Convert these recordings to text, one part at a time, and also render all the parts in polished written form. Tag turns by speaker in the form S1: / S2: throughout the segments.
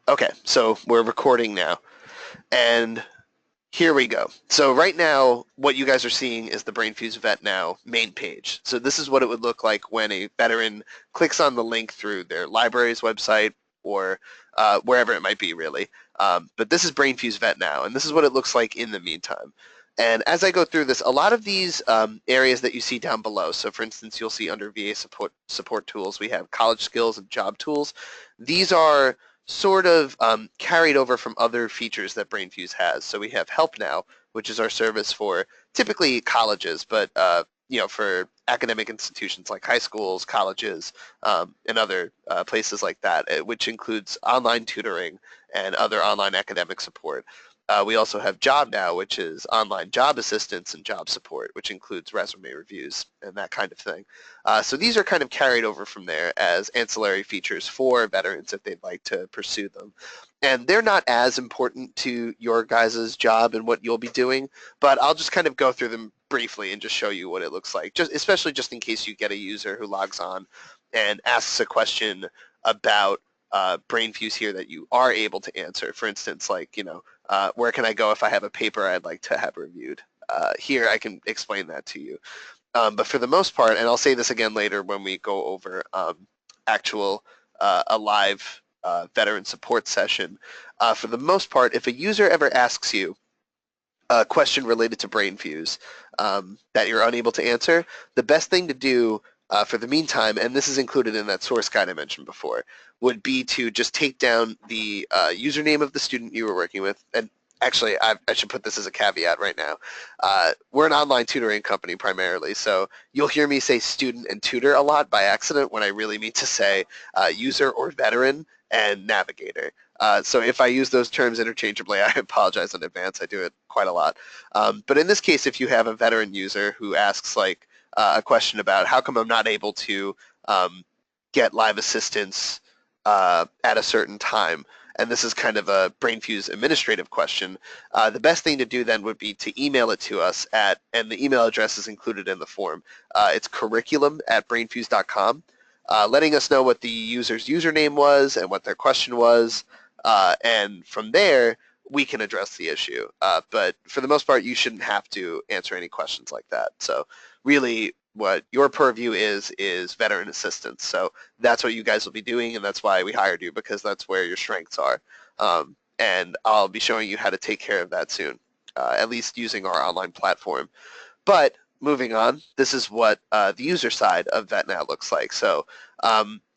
S1: Okay, so we're recording now, and here we go. So right now, what you guys are seeing is the BrainFuse VetNow main page. So this is what it would look like when a veteran clicks on the link through their library's website or wherever it might be, really. But this is BrainFuse VetNow, and this is what it looks like in the meantime. And as I go through this, a lot of these areas that you see down below, so for instance, you'll see under VA support tools, we have college skills and job tools. These are sort of carried over from other features that BrainFuse has. So we have Help Now, which is our service for typically colleges, but for academic institutions like high schools, colleges, and other places like that, which includes online tutoring and other online academic support. We also have Job Now, which is online job assistance and job support, which includes resume reviews and that kind of thing. So these are kind of carried over from there as ancillary features for veterans if they'd like to pursue them. And they're not as important to your guys' job and what you'll be doing, but I'll just kind of go through them briefly and just show you what it looks like, especially just in case you get a user who logs on and asks a question about BrainFuse here that you are able to answer. For instance, like, where can I go if I have a paper I'd like to have reviewed? Here I can explain that to you. But for the most part, and I'll say this again later when we go over a live veteran support session, for the most part, if a user ever asks you a question related to BrainFuse that you're unable to answer, the best thing to do for the meantime, and this is included in that source guide I mentioned before, would be to just take down the username of the student you were working with. And actually, I should put this as a caveat right now. We're an online tutoring company primarily, so you'll hear me say student and tutor a lot by accident when I really mean to say user or veteran and navigator. So if I use those terms interchangeably, I apologize in advance. I do it quite a lot. But in this case, if you have a veteran user who asks like a question about how come I'm not able to get live assistance at a certain time, and this is kind of a BrainFuse administrative question, the best thing to do then would be to email it to us and the email address is included in the form. It's curriculum@brainfuse.com, letting us know what the user's username was and what their question was, and from there, we can address the issue. But for the most part, you shouldn't have to answer any questions like that. So really what your purview is veteran assistance. So that's what you guys will be doing, and that's why we hired you, because that's where your strengths are. And I'll be showing you how to take care of that soon, at least using our online platform. But moving on, this is what the user side of VetNow looks like. So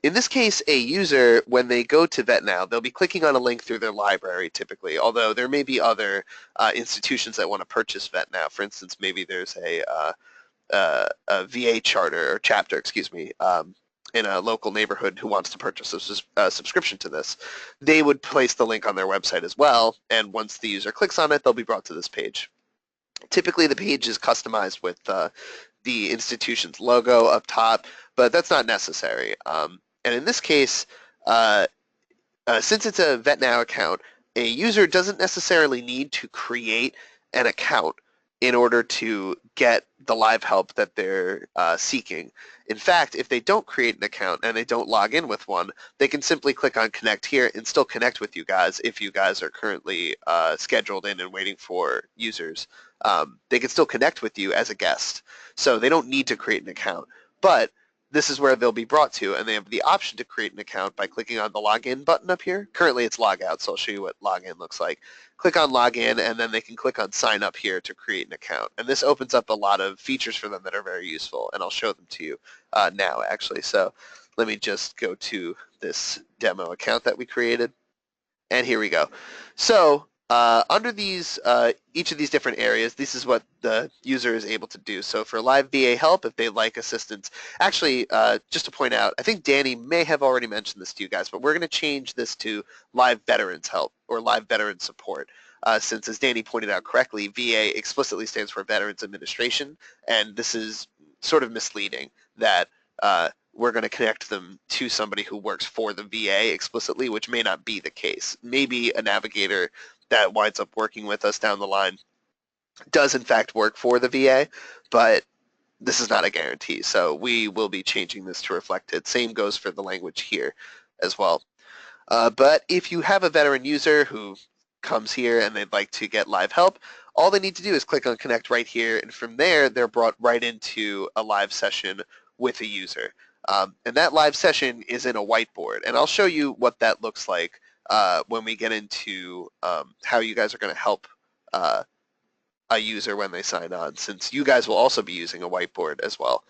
S1: in this case, a user, when they go to VetNow, they'll be clicking on a link through their library typically, although there may be other institutions that want to purchase VetNow. For instance, maybe there's a VA charter or chapter, excuse me, in a local neighborhood who wants to purchase a subscription to this. They would place the link on their website as well, and once the user clicks on it, they'll be brought to this page. Typically, the page is customized with the institution's logo up top, but that's not necessary. And in this case, since it's a VetNow account, a user doesn't necessarily need to create an account in order to get the live help that they're seeking. In fact, if they don't create an account and they don't log in with one, they can simply click on connect here and still connect with you guys if you guys are currently scheduled in and waiting for users. They can still connect with you as a guest. So they don't need to create an account. But this is where they'll be brought to, and they have the option to create an account by clicking on the login button up here. Currently it's logout, so I'll show you what login looks like. Click on login, and then they can click on sign up here to create an account. And this opens up a lot of features for them that are very useful, and I'll show them to you now, actually. So let me just go to this demo account that we created, and here we go. So under these, each of these different areas, this is what the user is able to do. So for live VA help, if they like assistance, actually, just to point out, I think Danny may have already mentioned this to you guys, but we're going to change this to live veterans help or live veteran support. Since, as Danny pointed out correctly, VA explicitly stands for Veterans Administration, and this is sort of misleading that we're going to connect them to somebody who works for the VA explicitly, which may not be the case. Maybe a navigator that winds up working with us down the line does in fact work for the VA, but this is not a guarantee. So we will be changing this to reflect it. Same goes for the language here as well. But if you have a veteran user who comes here and they'd like to get live help, all they need to do is click on connect right here, and from there they're brought right into a live session with a user. And that live session is in a whiteboard, and I'll show you what that looks like when we get into how you guys are going to help a user when they sign on, since you guys will also be using a whiteboard as well.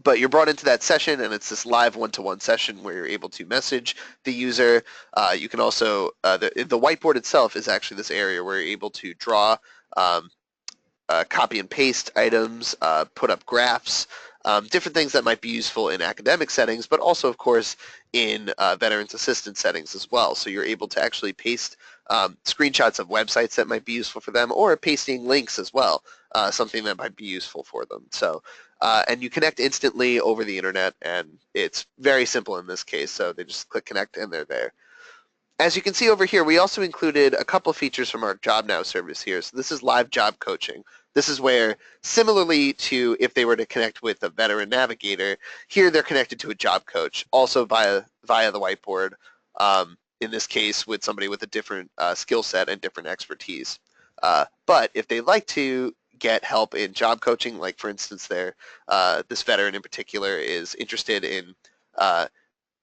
S1: But you're brought into that session, and it's this live one-to-one session where you're able to message the user. You can also, the whiteboard itself is actually this area where you're able to draw, copy and paste items, put up graphs, different things that might be useful in academic settings, but also, of course, in veterans assistance settings as well. So you're able to actually paste screenshots of websites that might be useful for them, or pasting links as well, something that might be useful for them. So, and you connect instantly over the internet, and it's very simple in this case. So they just click connect, and they're there. As you can see over here, we also included a couple of features from our JobNow service here. So this is live job coaching. This is where, similarly to if they were to connect with a veteran navigator, here they're connected to a job coach, also via the whiteboard, in this case with somebody with a different skill set and different expertise. But if they'd like to get help in job coaching, like for instance this veteran in particular is interested in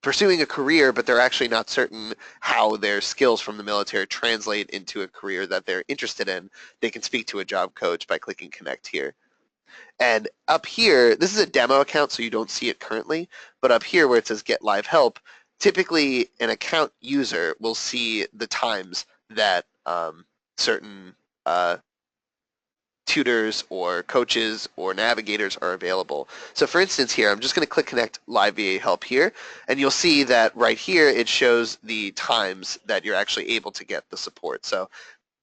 S1: pursuing a career, but they're actually not certain how their skills from the military translate into a career that they're interested in, they can speak to a job coach by clicking connect here. And up here, this is a demo account, so you don't see it currently, but up here where it says get live help, typically an account user will see the times that certain tutors or coaches or navigators are available. So for instance here, I'm just going to click connect live VA help here, and you'll see that right here it shows the times that you're actually able to get the support. So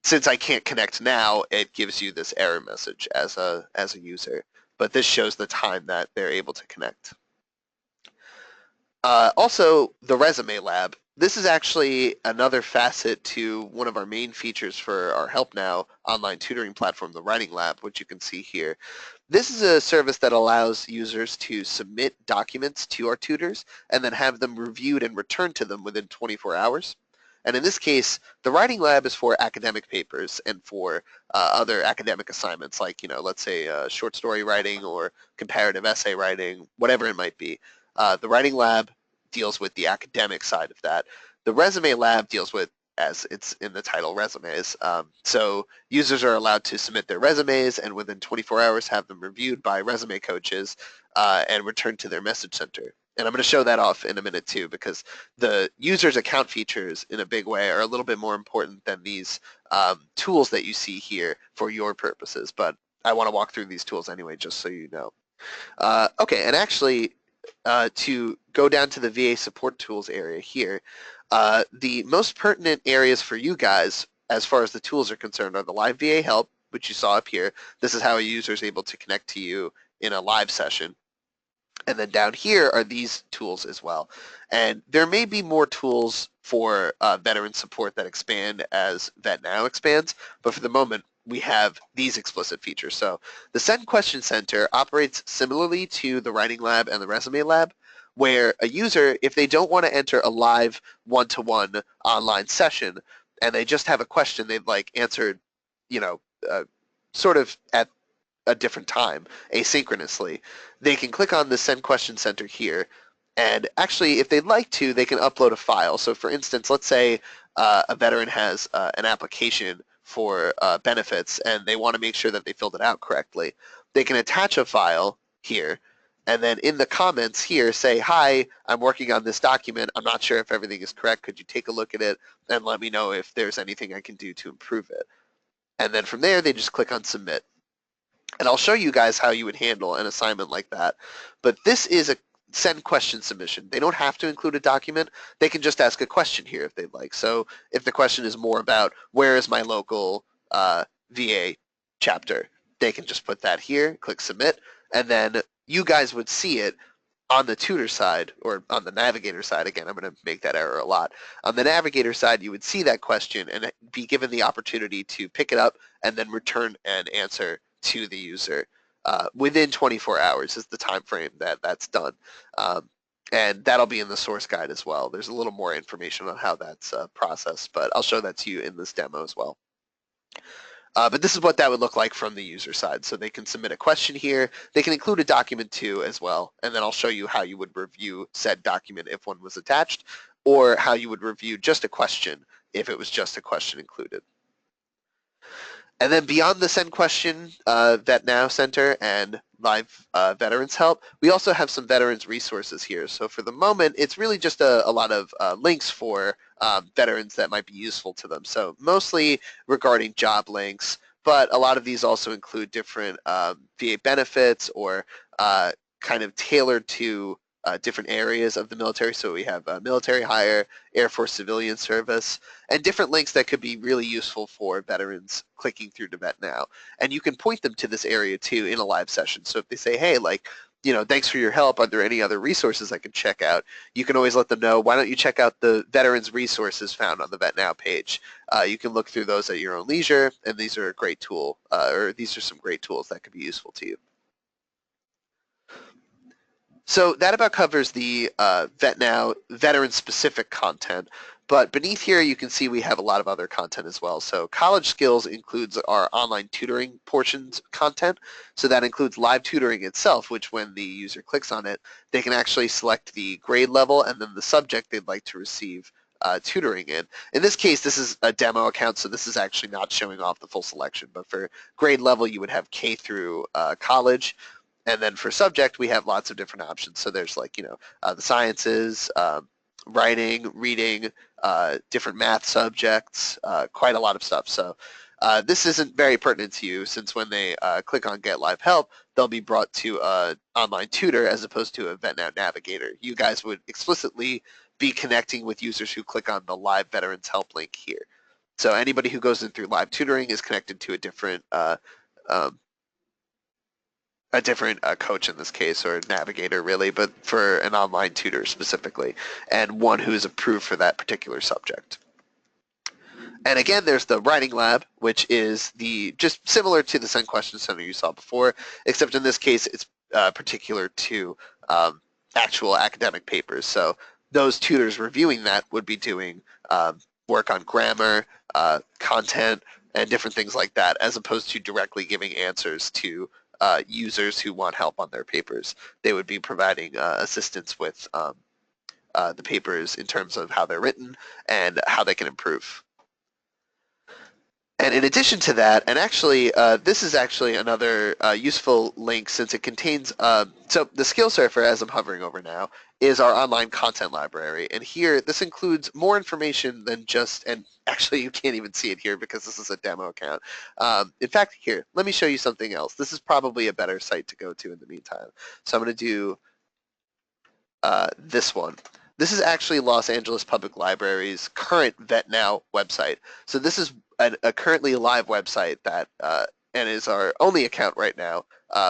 S1: since I can't connect now, it gives you this error message as a user, but this shows the time that they're able to connect. Also, the resume lab. This is actually another facet to one of our main features for our Help Now online tutoring platform, the Writing Lab, which you can see here. This is a service that allows users to submit documents to our tutors and then have them reviewed and returned to them within 24 hours. And in this case, the Writing Lab is for academic papers and for other academic assignments like, let's say short story writing or comparative essay writing, whatever it might be. The Writing Lab deals with the academic side of that. The Resume Lab deals with, as it's in the title, resumes. So users are allowed to submit their resumes and within 24 hours have them reviewed by resume coaches and returned to their message center. And I'm going to show that off in a minute too, because the user's account features in a big way are a little bit more important than these tools that you see here for your purposes. But I want to walk through these tools anyway, just so you know. Okay, and actually, to go down to the VA support tools area here, the most pertinent areas for you guys as far as the tools are concerned are the live VA help, which you saw up here. This is how a user is able to connect to you in a live session. And then down here are these tools as well. And there may be more tools for veteran support that expand as VetNow expands, but for the moment, we have these explicit features. So the Send Question Center operates similarly to the Writing Lab and the Resume Lab, where a user, if they don't want to enter a live one-to-one online session and they just have a question they'd like answered, sort of at a different time, asynchronously, they can click on the Send Question Center here, and actually, if they'd like to, they can upload a file. So for instance, let's say a veteran has an application for benefits and they want to make sure that they filled it out correctly. They can attach a file here, and then in the comments here say, hi, I'm working on this document. I'm not sure if everything is correct. Could you take a look at it and let me know if there's anything I can do to improve it? And then from there, they just click on submit. And I'll show you guys how you would handle an assignment like that. But this is a send question submission. They don't have to include a document. They can just ask a question here if they'd like. So if the question is more about where is my local VA chapter, they can just put that here, click submit, and then you guys would see it on the tutor side, or on the navigator side. Again, I'm going to make that error a lot. On the navigator side, you would see that question and be given the opportunity to pick it up and then return an answer to the user. Within 24 hours is the time frame that that's done. And that'll be in the source guide as well. There's a little more information on how that's processed, but I'll show that to you in this demo as well. But this is what that would look like from the user side. So they can submit a question here. They can include a document too as well. And then I'll show you how you would review said document if one was attached, or how you would review just a question if it was just a question included. And then beyond the Send Question VetNow Center and Live Veterans Help, we also have some veterans resources here. So for the moment, it's really just a lot of links for veterans that might be useful to them. So mostly regarding job links, but a lot of these also include different VA benefits or kind of tailored to different areas of the military. So we have military hire, Air Force civilian service, and different links that could be really useful for veterans clicking through to VetNow. And you can point them to this area too in a live session. So if they say, hey, like, you know, thanks for your help, are there any other resources I can check out? You can always let them know, why don't you check out the veterans resources found on the VetNow page? You can look through those at your own leisure, and these are a great tool, or these are some great tools that could be useful to you. So that about covers the VetNow veteran-specific content. But beneath here, you can see we have a lot of other content as well. So College Skills includes our online tutoring portions content. So that includes live tutoring itself, which when the user clicks on it, they can actually select the grade level and then the subject they'd like to receive tutoring in. In this case, this is a demo account, so this is actually not showing off the full selection. But for grade level, you would have K through college. And then for subject, we have lots of different options. So there's like, you know, the sciences, writing, reading, different math subjects, quite a lot of stuff. So this isn't very pertinent to you, since when they click on Get Live Help, they'll be brought to an online tutor as opposed to a VetNow Navigator. You guys would explicitly be connecting with users who click on the Live Veterans Help link here. So anybody who goes in through live tutoring is connected to a different coach in this case, or navigator really, but for an online tutor specifically, and one who is approved for that particular subject. And again, there's the writing lab, which is just similar to the Send Question Center you saw before, except in this case it's particular to actual academic papers. So those tutors reviewing that would be doing work on grammar, content, and different things like that, as opposed to directly giving answers to users who want help on their papers. They would be providing assistance with the papers in terms of how they're written and how they can improve. And in addition to that, and actually this is actually another useful link, since it contains, so the Skill Surfer, as I'm hovering over now, is our online content library. And here, this includes more information than just, and actually you can't even see it here because this is a demo account. In fact, here, let me show you something else. This is probably a better site to go to in the meantime. So I'm going to do this one. This is actually Los Angeles Public Library's current VetNow website. So this is a currently live website that and is our only account right now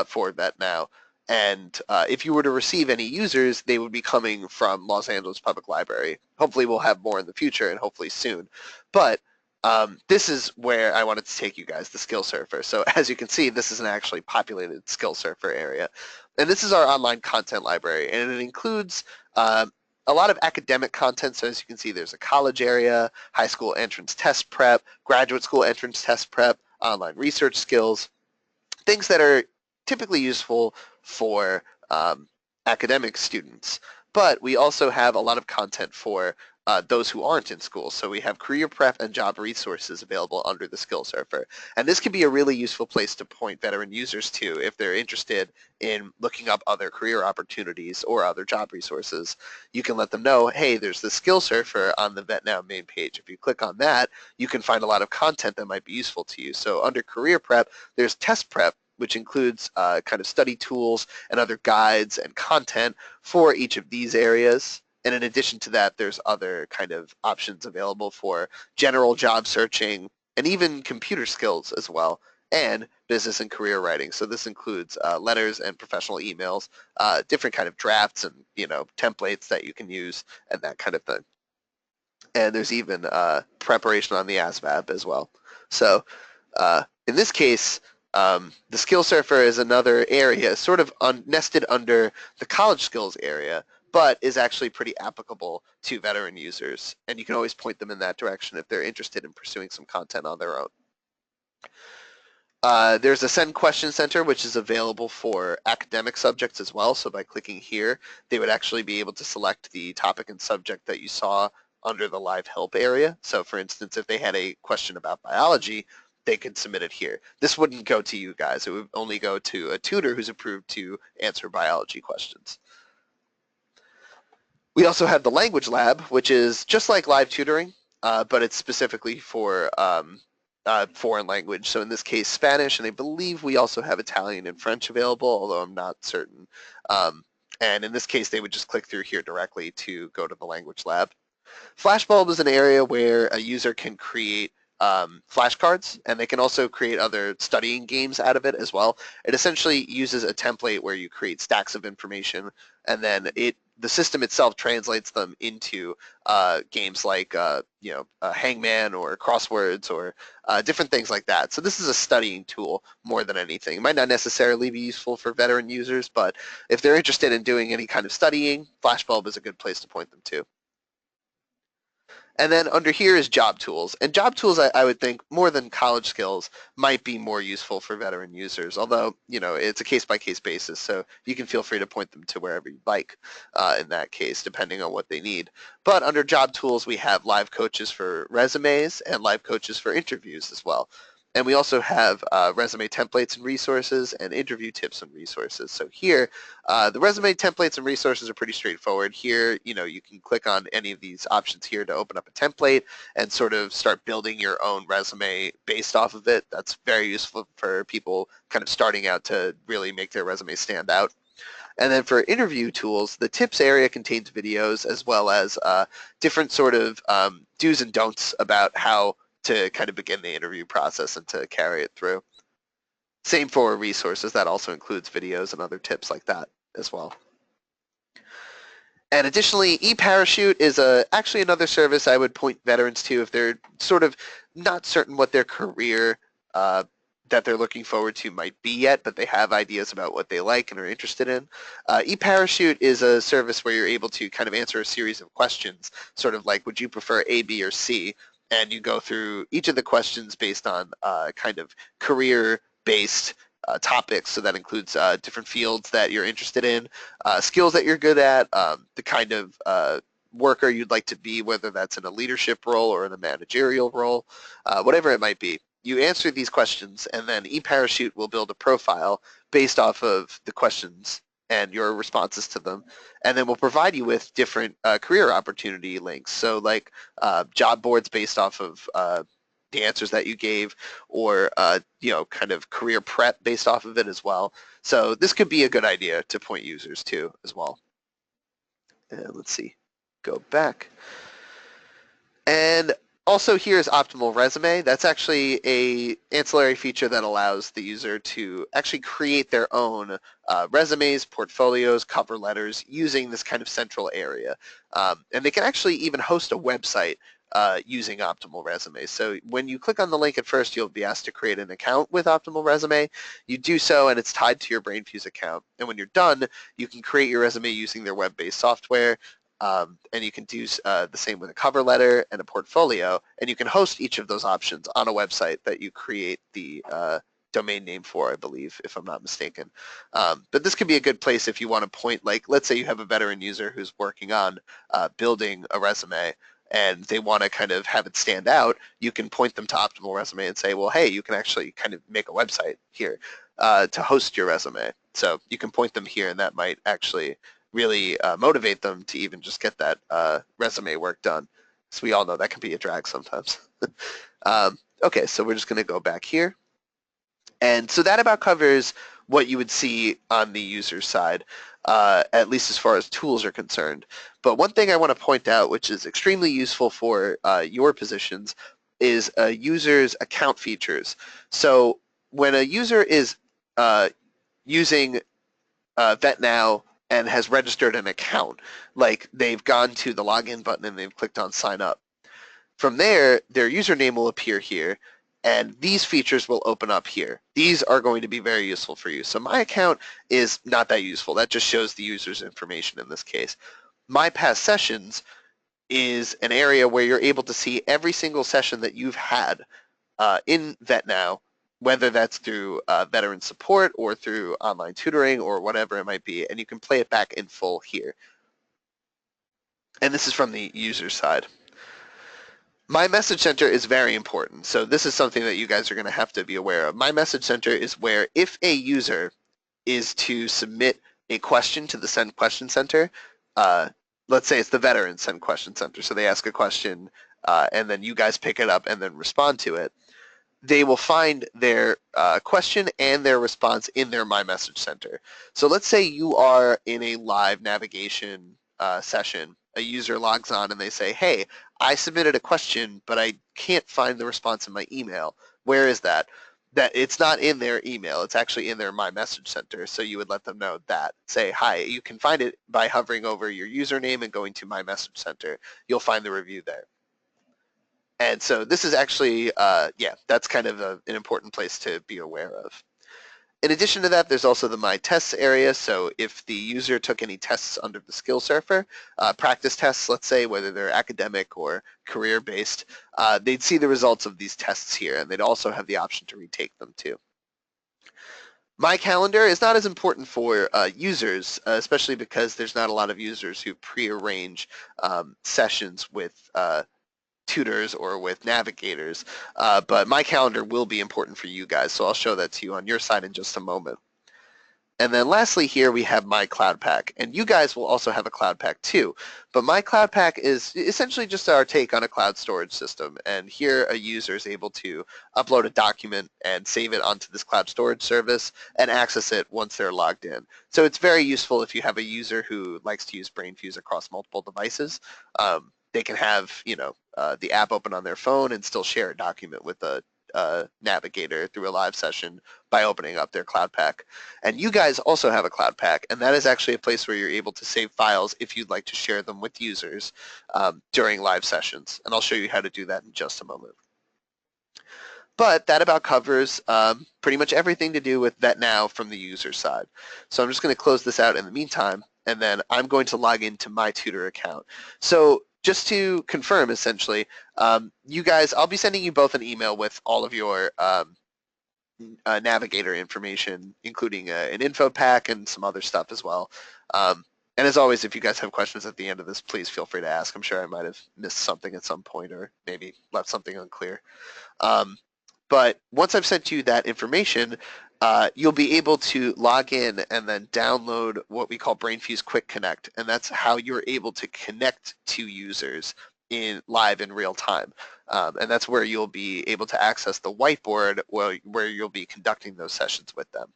S1: for VetNow. And if you were to receive any users, they would be coming from Los Angeles Public Library. Hopefully we'll have more in the future, and hopefully soon. But this is where I wanted to take you guys, the Skill Surfer. So as you can see, this is an actually populated Skill Surfer area. And this is our online content library, and it includes a lot of academic content. So as you can see, there's a college area, high school entrance test prep, graduate school entrance test prep, online research skills, things that are typically useful for academic students. But we also have a lot of content for those who aren't in school. So we have career prep and job resources available under the Skill Surfer. And this can be a really useful place to point veteran users to if they're interested in looking up other career opportunities or other job resources. You can let them know, hey, there's the Skill Surfer on the VetNow main page. If you click on that, you can find a lot of content that might be useful to you. So under career prep, there's test prep, which includes kind of study tools and other guides and content for each of these areas. And in addition to that, there's other kind of options available for general job searching and even computer skills as well, and business and career writing. So this includes letters and professional emails, different kind of drafts and, you know, templates that you can use and that kind of thing. And there's even preparation on the ASVAB as well. So in this case, the Skill Surfer is another area sort of nested under the college skills area, but is actually pretty applicable to veteran users. And you can always point them in that direction if they're interested in pursuing some content on their own. There's a Send Question Center, which is available for academic subjects as well. So by clicking here, they would actually be able to select the topic and subject that you saw under the Live Help area. So for instance, if they had a question about biology, they could submit it here. This wouldn't go to you guys. It would only go to a tutor who's approved to answer biology questions. We also have the Language Lab, which is just like live tutoring, but it's specifically for foreign language. So in this case, Spanish, and I believe we also have Italian and French available, although I'm not certain. And in this case, they would just click through here directly to go to the Language Lab. Flashbulb is an area where a user can create flashcards, and they can also create other studying games out of it as well. It essentially uses a template where you create stacks of information, and then the system itself translates them into games like Hangman or crosswords or different things like that. So this is a studying tool more than anything. It might not necessarily be useful for veteran users, but if they're interested in doing any kind of studying, Flashbulb is a good place to point them to. And then under here is job tools. And job tools, I would think, more than college skills, might be more useful for veteran users, although, it's a case-by-case basis, so you can feel free to point them to wherever you'd like in that case, depending on what they need. But under job tools, we have live coaches for resumes and live coaches for interviews as well. And we also have resume templates and resources and interview tips and resources. So here, the resume templates and resources are pretty straightforward. Here, you can click on any of these options here to open up a template and sort of start building your own resume based off of it. That's very useful for people kind of starting out to really make their resume stand out. And then for interview tools, the tips area contains videos as well as different sort of do's and don'ts about how to kind of begin the interview process and to carry it through. Same for resources. That also includes videos and other tips like that as well. And additionally, eParachute is actually another service I would point veterans to if they're sort of not certain what their career that they're looking forward to might be yet, but they have ideas about what they like and are interested in. eParachute is a service where you're able to kind of answer a series of questions, sort of like, would you prefer A, B, or C? And you go through each of the questions based on kind of career-based topics. So that includes different fields that you're interested in, skills that you're good at, the kind of worker you'd like to be, whether that's in a leadership role or in a managerial role, whatever it might be. You answer these questions, and then eParachute will build a profile based off of the questions and your responses to them, and then we'll provide you with different career opportunity links. So like job boards based off of the answers that you gave, or kind of career prep based off of it as well. So this could be a good idea to point users to as well. And let's see, go back. And also here is Optimal Resume. That's actually a ancillary feature that allows the user to actually create their own resumes, portfolios, cover letters using this kind of central area. And they can actually even host a website using Optimal Resume. So when you click on the link at first, you'll be asked to create an account with Optimal Resume. You do so, and it's tied to your BrainFuse account. And when you're done, you can create your resume using their web-based software. And you can do the same with a cover letter and a portfolio, and you can host each of those options on a website that you create the domain name for, I believe, if I'm not mistaken. But this could be a good place if you want to point, like, let's say you have a veteran user who's working on building a resume, and they want to kind of have it stand out. You can point them to Optimal Resume and say, well, hey, you can actually kind of make a website here to host your resume. So you can point them here, and that might actually really motivate them to even just get that resume work done. So we all know that can be a drag sometimes. Okay, so we're just going to go back here. And so that about covers what you would see on the user side, at least as far as tools are concerned. But one thing I want to point out, which is extremely useful for your positions, is a user's account features. So when a user is using VetNow and has registered an account, like they've gone to the login button and they've clicked on sign up. From there, their username will appear here, and these features will open up here. These are going to be very useful for you. So my account is not that useful. That just shows the user's information in this case. My Past Sessions is an area where you're able to see every single session that you've had in VetNow, whether that's through veteran support or through online tutoring or whatever it might be, and you can play it back in full here. And this is from the user side. My Message Center is very important. So this is something that you guys are going to have to be aware of. My Message Center is where if a user is to submit a question to the Send Question Center, let's say it's the veteran Send Question Center, so they ask a question and then you guys pick it up and then respond to it, they will find their question and their response in their My Message Center. So let's say you are in a live navigation session. A user logs on and they say, hey, I submitted a question, but I can't find the response in my email. Where is that? That it's not in their email. It's actually in their My Message Center. So you would let them know that. Say, hi, you can find it by hovering over your username and going to My Message Center. You'll find the review there. And so this is actually, yeah, that's kind of an important place to be aware of. In addition to that, there's also the My Tests area. So if the user took any tests under the Skill Surfer, practice tests, let's say, whether they're academic or career-based, they'd see the results of these tests here, and they'd also have the option to retake them too. My Calendar is not as important for users, especially because there's not a lot of users who pre-arrange sessions with tutors or with navigators, but My Calendar will be important for you guys, so I'll show that to you on your side in just a moment. And then lastly here we have My Cloud Pack, and you guys will also have a Cloud Pack too, but My Cloud Pack is essentially just our take on a cloud storage system, and here a user is able to upload a document and save it onto this cloud storage service and access it once they're logged in. So it's very useful if you have a user who likes to use BrainFuse across multiple devices. They can have, you know, the app open on their phone and still share a document with a Navigator through a live session by opening up their Cloud Pack. And you guys also have a Cloud Pack, and that is actually a place where you're able to save files if you'd like to share them with users during live sessions. And I'll show you how to do that in just a moment. But that about covers pretty much everything to do with VetNow from the user side. So I'm just going to close this out in the meantime, and then I'm going to log into my tutor account. So just to confirm, essentially, you guys, I'll be sending you both an email with all of your Navigator information, including an info pack and some other stuff as well. And as always, if you guys have questions at the end of this, please feel free to ask. I'm sure I might have missed something at some point or maybe left something unclear. But once I've sent you that information, you'll be able to log in and then download what we call BrainFuse Quick Connect, and that's how you're able to connect to users live in real time. And that's where you'll be able to access the whiteboard where you'll be conducting those sessions with them.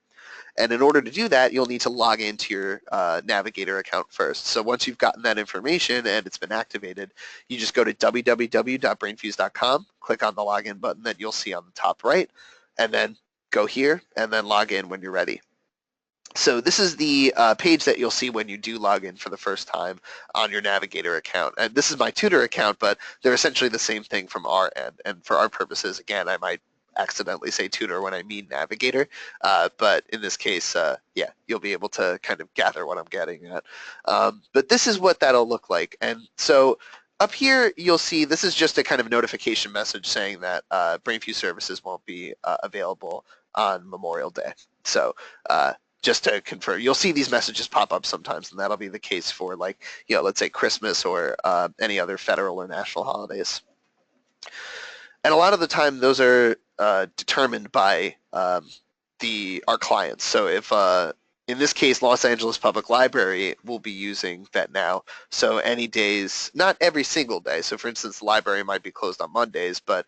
S1: And in order to do that, you'll need to log into your Navigator account first. So once you've gotten that information and it's been activated, you just go to www.brainfuse.com, click on the login button that you'll see on the top right, and then go here and then log in when you're ready. So this is the page that you'll see when you do log in for the first time on your Navigator account. And this is my tutor account, but they're essentially the same thing from our end. And for our purposes, again, I might accidentally say tutor when I mean Navigator, but in this case, yeah, you'll be able to kind of gather what I'm getting at. But this is what that'll look like. And so up here, you'll see this is just a kind of notification message saying that BrainFuse services won't be available on Memorial Day. So just to confirm, you'll see these messages pop up sometimes, and that'll be the case for, like, you know, let's say Christmas or any other federal or national holidays. And a lot of the time, those are determined by our clients. So if in this case, Los Angeles Public Library will be using VetNow. So any days, not every single day. So for instance, the library might be closed on Mondays, but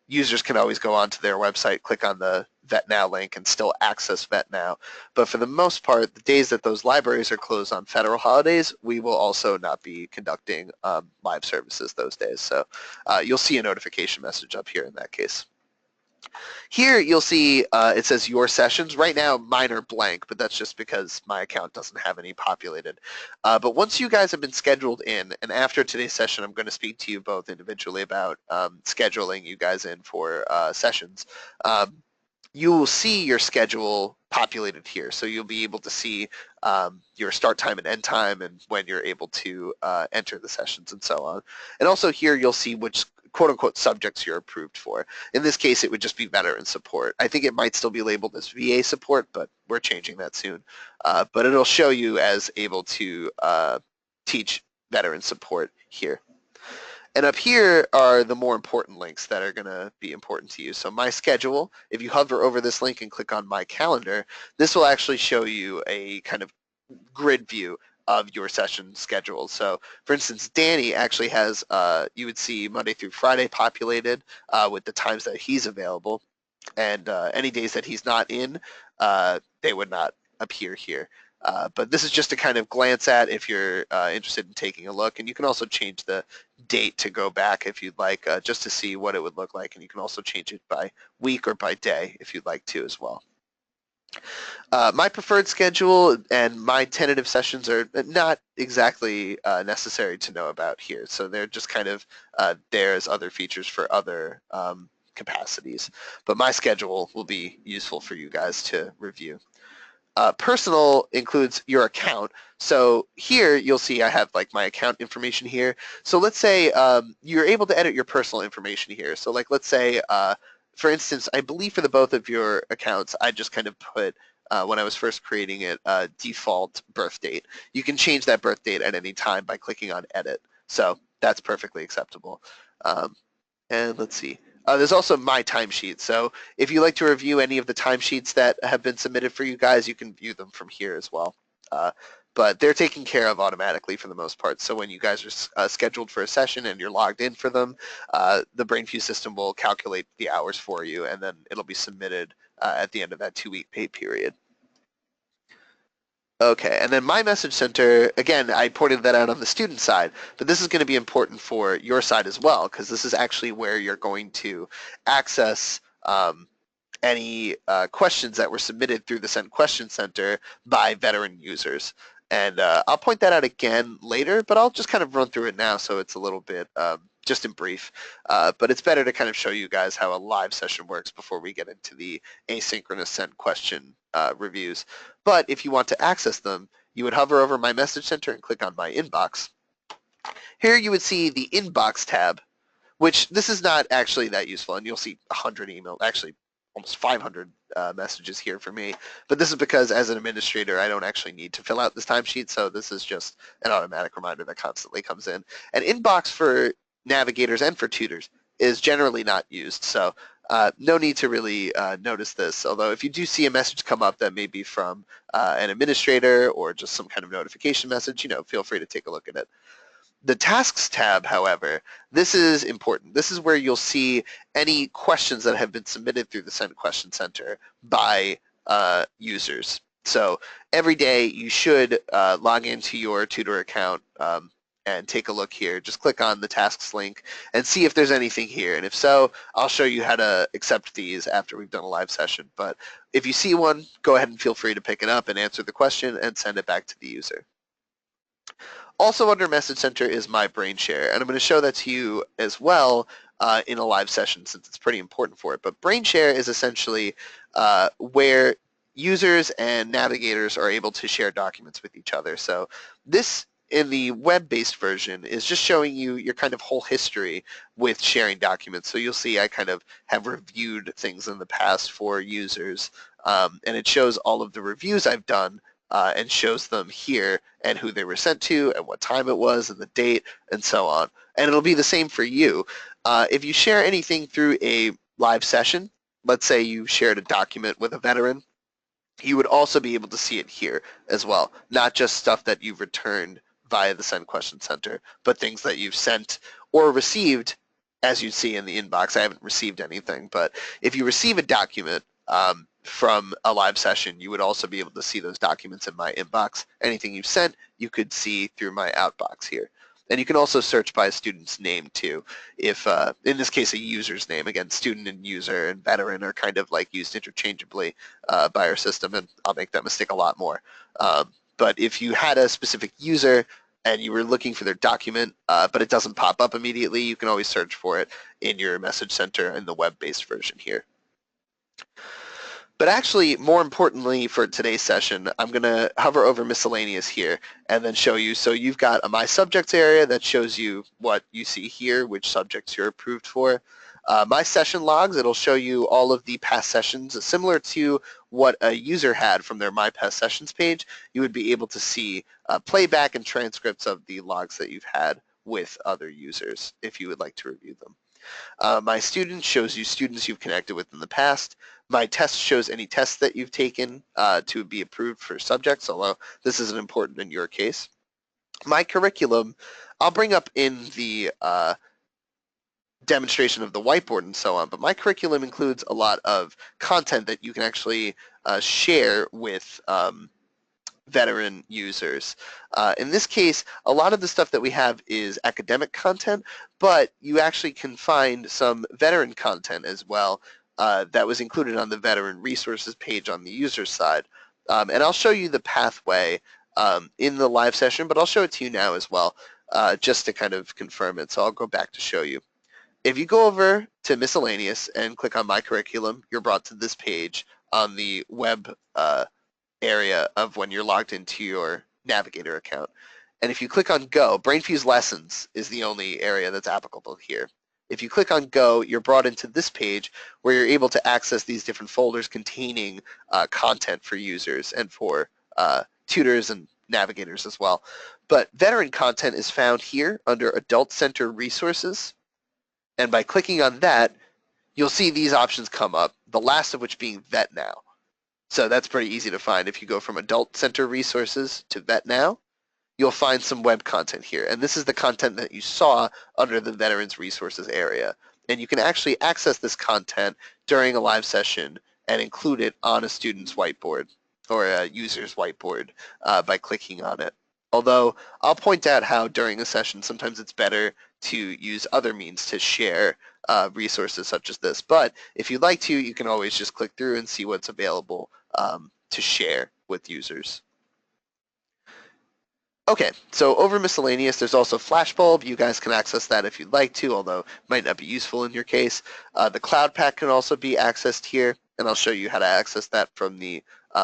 S1: users can always go onto their website, click on the VetNow link, and still access VetNow. But for the most part, the days that those libraries are closed on federal holidays, we will also not be conducting live services those days. So you'll see a notification message up here in that case. Here you'll see it says your sessions. Right now mine are blank, but that's just because my account doesn't have any populated. But once you guys have been scheduled in, and after today's session I'm going to speak to you both individually about scheduling you guys in for sessions. you will see your schedule populated here. So you'll be able to see your start time and end time and when you're able to enter the sessions and so on. And also here you'll see which quote-unquote subjects you're approved for. In this case, it would just be veteran support. I think it might still be labeled as VA support, but we're changing that soon. But it'll show you as able to teach veteran support here. And up here are the more important links that are going to be important to you. So my schedule, if you hover over this link and click on my calendar, this will actually show you a kind of grid view of your session schedule. So for instance, Danny actually has, you would see Monday through Friday populated with the times that he's available. And any days that he's not in, they would not appear here. But this is just to kind of glance at if you're interested in taking a look. And you can also change the date to go back if you'd like, just to see what it would look like. And you can also change it by week or by day if you'd like to as well. My preferred schedule and my tentative sessions are not exactly necessary to know about here. So they're just kind of there as other features for other capacities. But my schedule will be useful for you guys to review. Personal includes your account. So here you'll see I have like my account information here. So let's say you're able to edit your personal information here. So like let's say, for instance, I believe for the both of your accounts, I just kind of put when I was first creating it, default birth date. You can change that birth date at any time by clicking on edit. So that's perfectly acceptable. And let's see. There's also my timesheet. So if you like to review any of the timesheets that have been submitted for you guys, you can view them from here as well. But they're taken care of automatically for the most part. So when you guys are scheduled for a session and you're logged in for them, the BrainFuse system will calculate the hours for you, and then it'll be submitted at the end of that 2-week pay period. Okay, and then my message center, again, I pointed that out on the student side, but this is going to be important for your side as well, because this is actually where you're going to access any questions that were submitted through the Send Question Center by veteran users. And I'll point that out again later, but I'll just kind of run through it now so it's a little bit just in brief. But it's better to kind of show you guys how a live session works before we get into the asynchronous Send Question reviews. But if you want to access them, you would hover over my message center and click on my inbox. Here you would see the inbox tab, which this is not actually that useful, and you'll see 100 emails, actually almost 500 messages here for me. But this is because as an administrator, I don't actually need to fill out this timesheet, so this is just an automatic reminder that constantly comes in. An inbox for navigators and for tutors is generally not used, so no need to really notice this, although if you do see a message come up that may be from an administrator or just some kind of notification message, feel free to take a look at it. The Tasks tab, however, this is important. This is where you'll see any questions that have been submitted through the Send Question Center by users. So every day you should log into your tutor account and take a look here. Just click on the Tasks link and see if there's anything here. And if so, I'll show you how to accept these after we've done a live session. But if you see one, go ahead and feel free to pick it up and answer the question and send it back to the user. Also under Message Center is my brain share, and I'm going to show that to you as well in a live session since it's pretty important for it. But brain share is essentially where users and navigators are able to share documents with each other. So this in the web-based version is just showing you your kind of whole history with sharing documents. So you'll see I kind of have reviewed things in the past for users, and it shows all of the reviews I've done and shows them here and who they were sent to and what time it was and the date and so on. And it'll be the same for you. If you share anything through a live session, let's say you shared a document with a veteran, you would also be able to see it here as well, not just stuff that you've returned via the Send Question Center, but things that you've sent or received, as you see in the inbox. I haven't received anything, but if you receive a document, from a live session, you would also be able to see those documents in my inbox. Anything you've sent, you could see through my outbox here. And you can also search by a student's name too. If, in this case, a user's name. Again, student and user and veteran are kind of like used interchangeably by our system, and I'll make that mistake a lot more. But if you had a specific user and you were looking for their document, but it doesn't pop up immediately, you can always search for it in your message center in the web-based version here. But actually, more importantly for today's session, I'm going to hover over miscellaneous here and then show you. So you've got a My Subjects area that shows you what you see here, which subjects you're approved for. My Session Logs, it'll show you all of the past sessions. Similar to what a user had from their My Past Sessions page, you would be able to see playback and transcripts of the logs that you've had with other users if you would like to review them. My Students shows you students you've connected with in the past. My Tests shows any tests that you've taken to be approved for subjects, although this isn't important in your case. My Curriculum, I'll bring up in the demonstration of the whiteboard and so on, but my curriculum includes a lot of content that you can actually share with veteran users. In this case, a lot of the stuff that we have is academic content, but you actually can find some veteran content as well that was included on the veteran resources page on the user side. And I'll show you the pathway in the live session, but I'll show it to you now as well, just to kind of confirm it. So I'll go back to show you. If you go over to miscellaneous and click on My Curriculum, you're brought to this page on the web area of when you're logged into your Navigator account. And if you click on Go, BrainFuse Lessons is the only area that's applicable here. If you click on Go, you're brought into this page where you're able to access these different folders containing content for users and for tutors and navigators as well. But veteran content is found here under Adult Center Resources. And by clicking on that, you'll see these options come up, the last of which being VetNow. So that's pretty easy to find. If you go from Adult Center Resources to VetNow, you'll find some web content here. And this is the content that you saw under the Veterans Resources area. And you can actually access this content during a live session and include it on a student's whiteboard or a user's whiteboard by clicking on it. Although I'll point out how during a session sometimes it's better to use other means to share resources such as this. But if you'd like to, you can always just click through and see what's available to share with users. Okay, so over miscellaneous, there's also Flashbulb. You guys can access that if you'd like to, although it might not be useful in your case. The Cloud Pack can also be accessed here, and I'll show you how to access that from the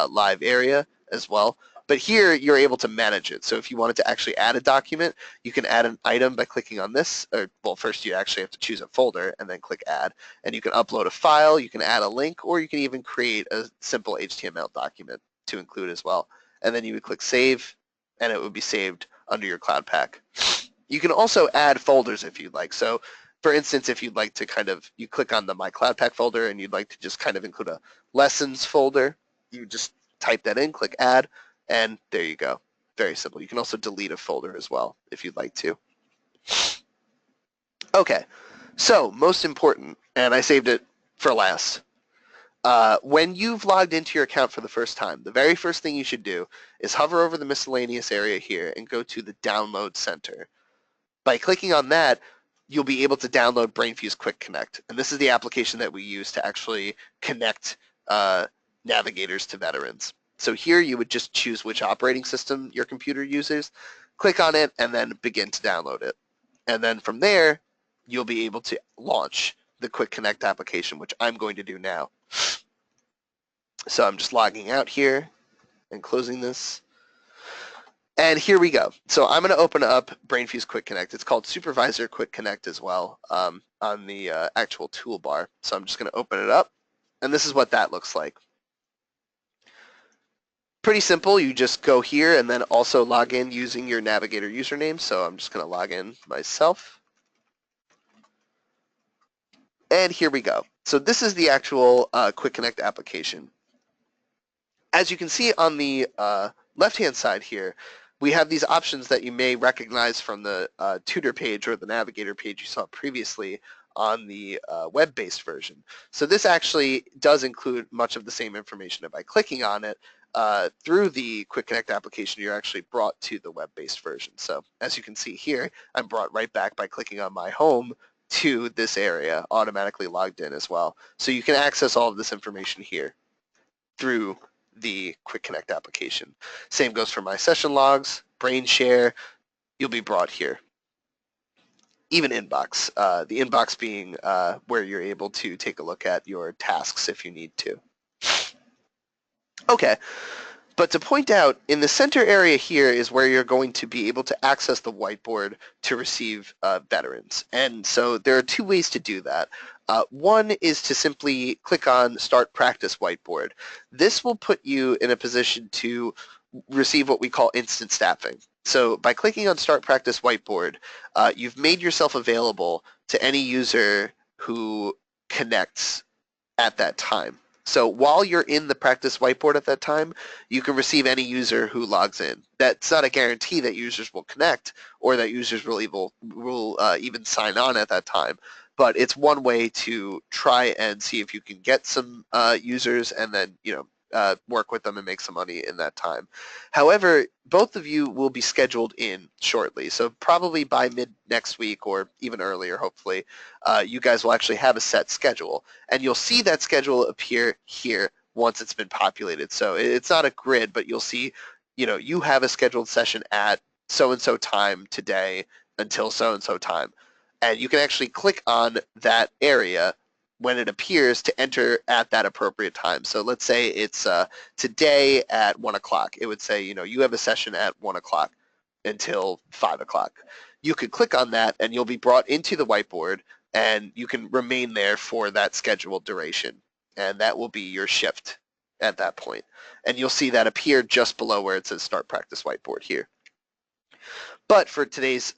S1: live area as well. But here, you're able to manage it. So if you wanted to actually add a document, you can add an item by clicking on this. Or, well, first you actually have to choose a folder and then click Add. And you can upload a file, you can add a link, or you can even create a simple HTML document to include as well. And then you would click Save, and it would be saved under your Cloud Pack. You can also add folders if you'd like. So for instance, if you'd like to you click on the My Cloud Pack folder and you'd like to just kind of include a lessons folder, you just type that in, click Add, and there you go. Very simple. You can also delete a folder as well if you'd like to. Okay, so most important, and I saved it for last. When you've logged into your account for the first time, the very first thing you should do is hover over the miscellaneous area here and go to the Download Center. By clicking on that, you'll be able to download BrainFuse Quick Connect. And this is the application that we use to actually connect navigators to veterans. So here you would just choose which operating system your computer uses, click on it, and then begin to download it. And then from there, you'll be able to launch the Quick Connect application, which I'm going to do now. So I'm just logging out here and closing this. And here we go. So I'm going to open up BrainFuse Quick Connect. It's called Supervisor Quick Connect as well on the actual toolbar. So I'm just going to open it up. And this is what that looks like. Pretty simple. You just go here and then also log in using your Navigator username. So I'm just going to log in myself. And here we go. So this is the actual Quick Connect application. As you can see on the left-hand side here, we have these options that you may recognize from the tutor page or the Navigator page you saw previously on the web-based version. So this actually does include much of the same information. And by clicking on it through the Quick Connect application, you're actually brought to the web-based version. So as you can see here, I'm brought right back by clicking on my home to this area, automatically logged in as well. So you can access all of this information here through the Quick Connect application. Same goes for my session logs, brain share, you'll be brought here. Even inbox, the inbox being where you're able to take a look at your tasks if you need to. Okay, but to point out, in the center area here is where you're going to be able to access the whiteboard to receive veterans. And so there are two ways to do that. One is to simply click on Start Practice Whiteboard. This will put you in a position to receive what we call instant staffing. So by clicking on Start Practice Whiteboard, you've made yourself available to any user who connects at that time. So while you're in the practice whiteboard at that time, you can receive any user who logs in. That's not a guarantee that users will connect or that users will even sign on at that time, but it's one way to try and see if you can get some users and then work with them and make some money in that time. However, both of you will be scheduled in shortly, so probably by mid next week or even earlier, hopefully, you guys will actually have a set schedule, and you'll see that schedule appear here once it's been populated. So it's not a grid, but you'll see, you have a scheduled session at so-and-so time today until so-and-so time. And you can actually click on that area when it appears to enter at that appropriate time. So let's say it's today at 1 o'clock. It would say, you have a session at 1 o'clock until 5 o'clock. You could click on that and you'll be brought into the whiteboard and you can remain there for that scheduled duration. And that will be your shift at that point. And you'll see that appear just below where it says Start Practice Whiteboard here. But for today's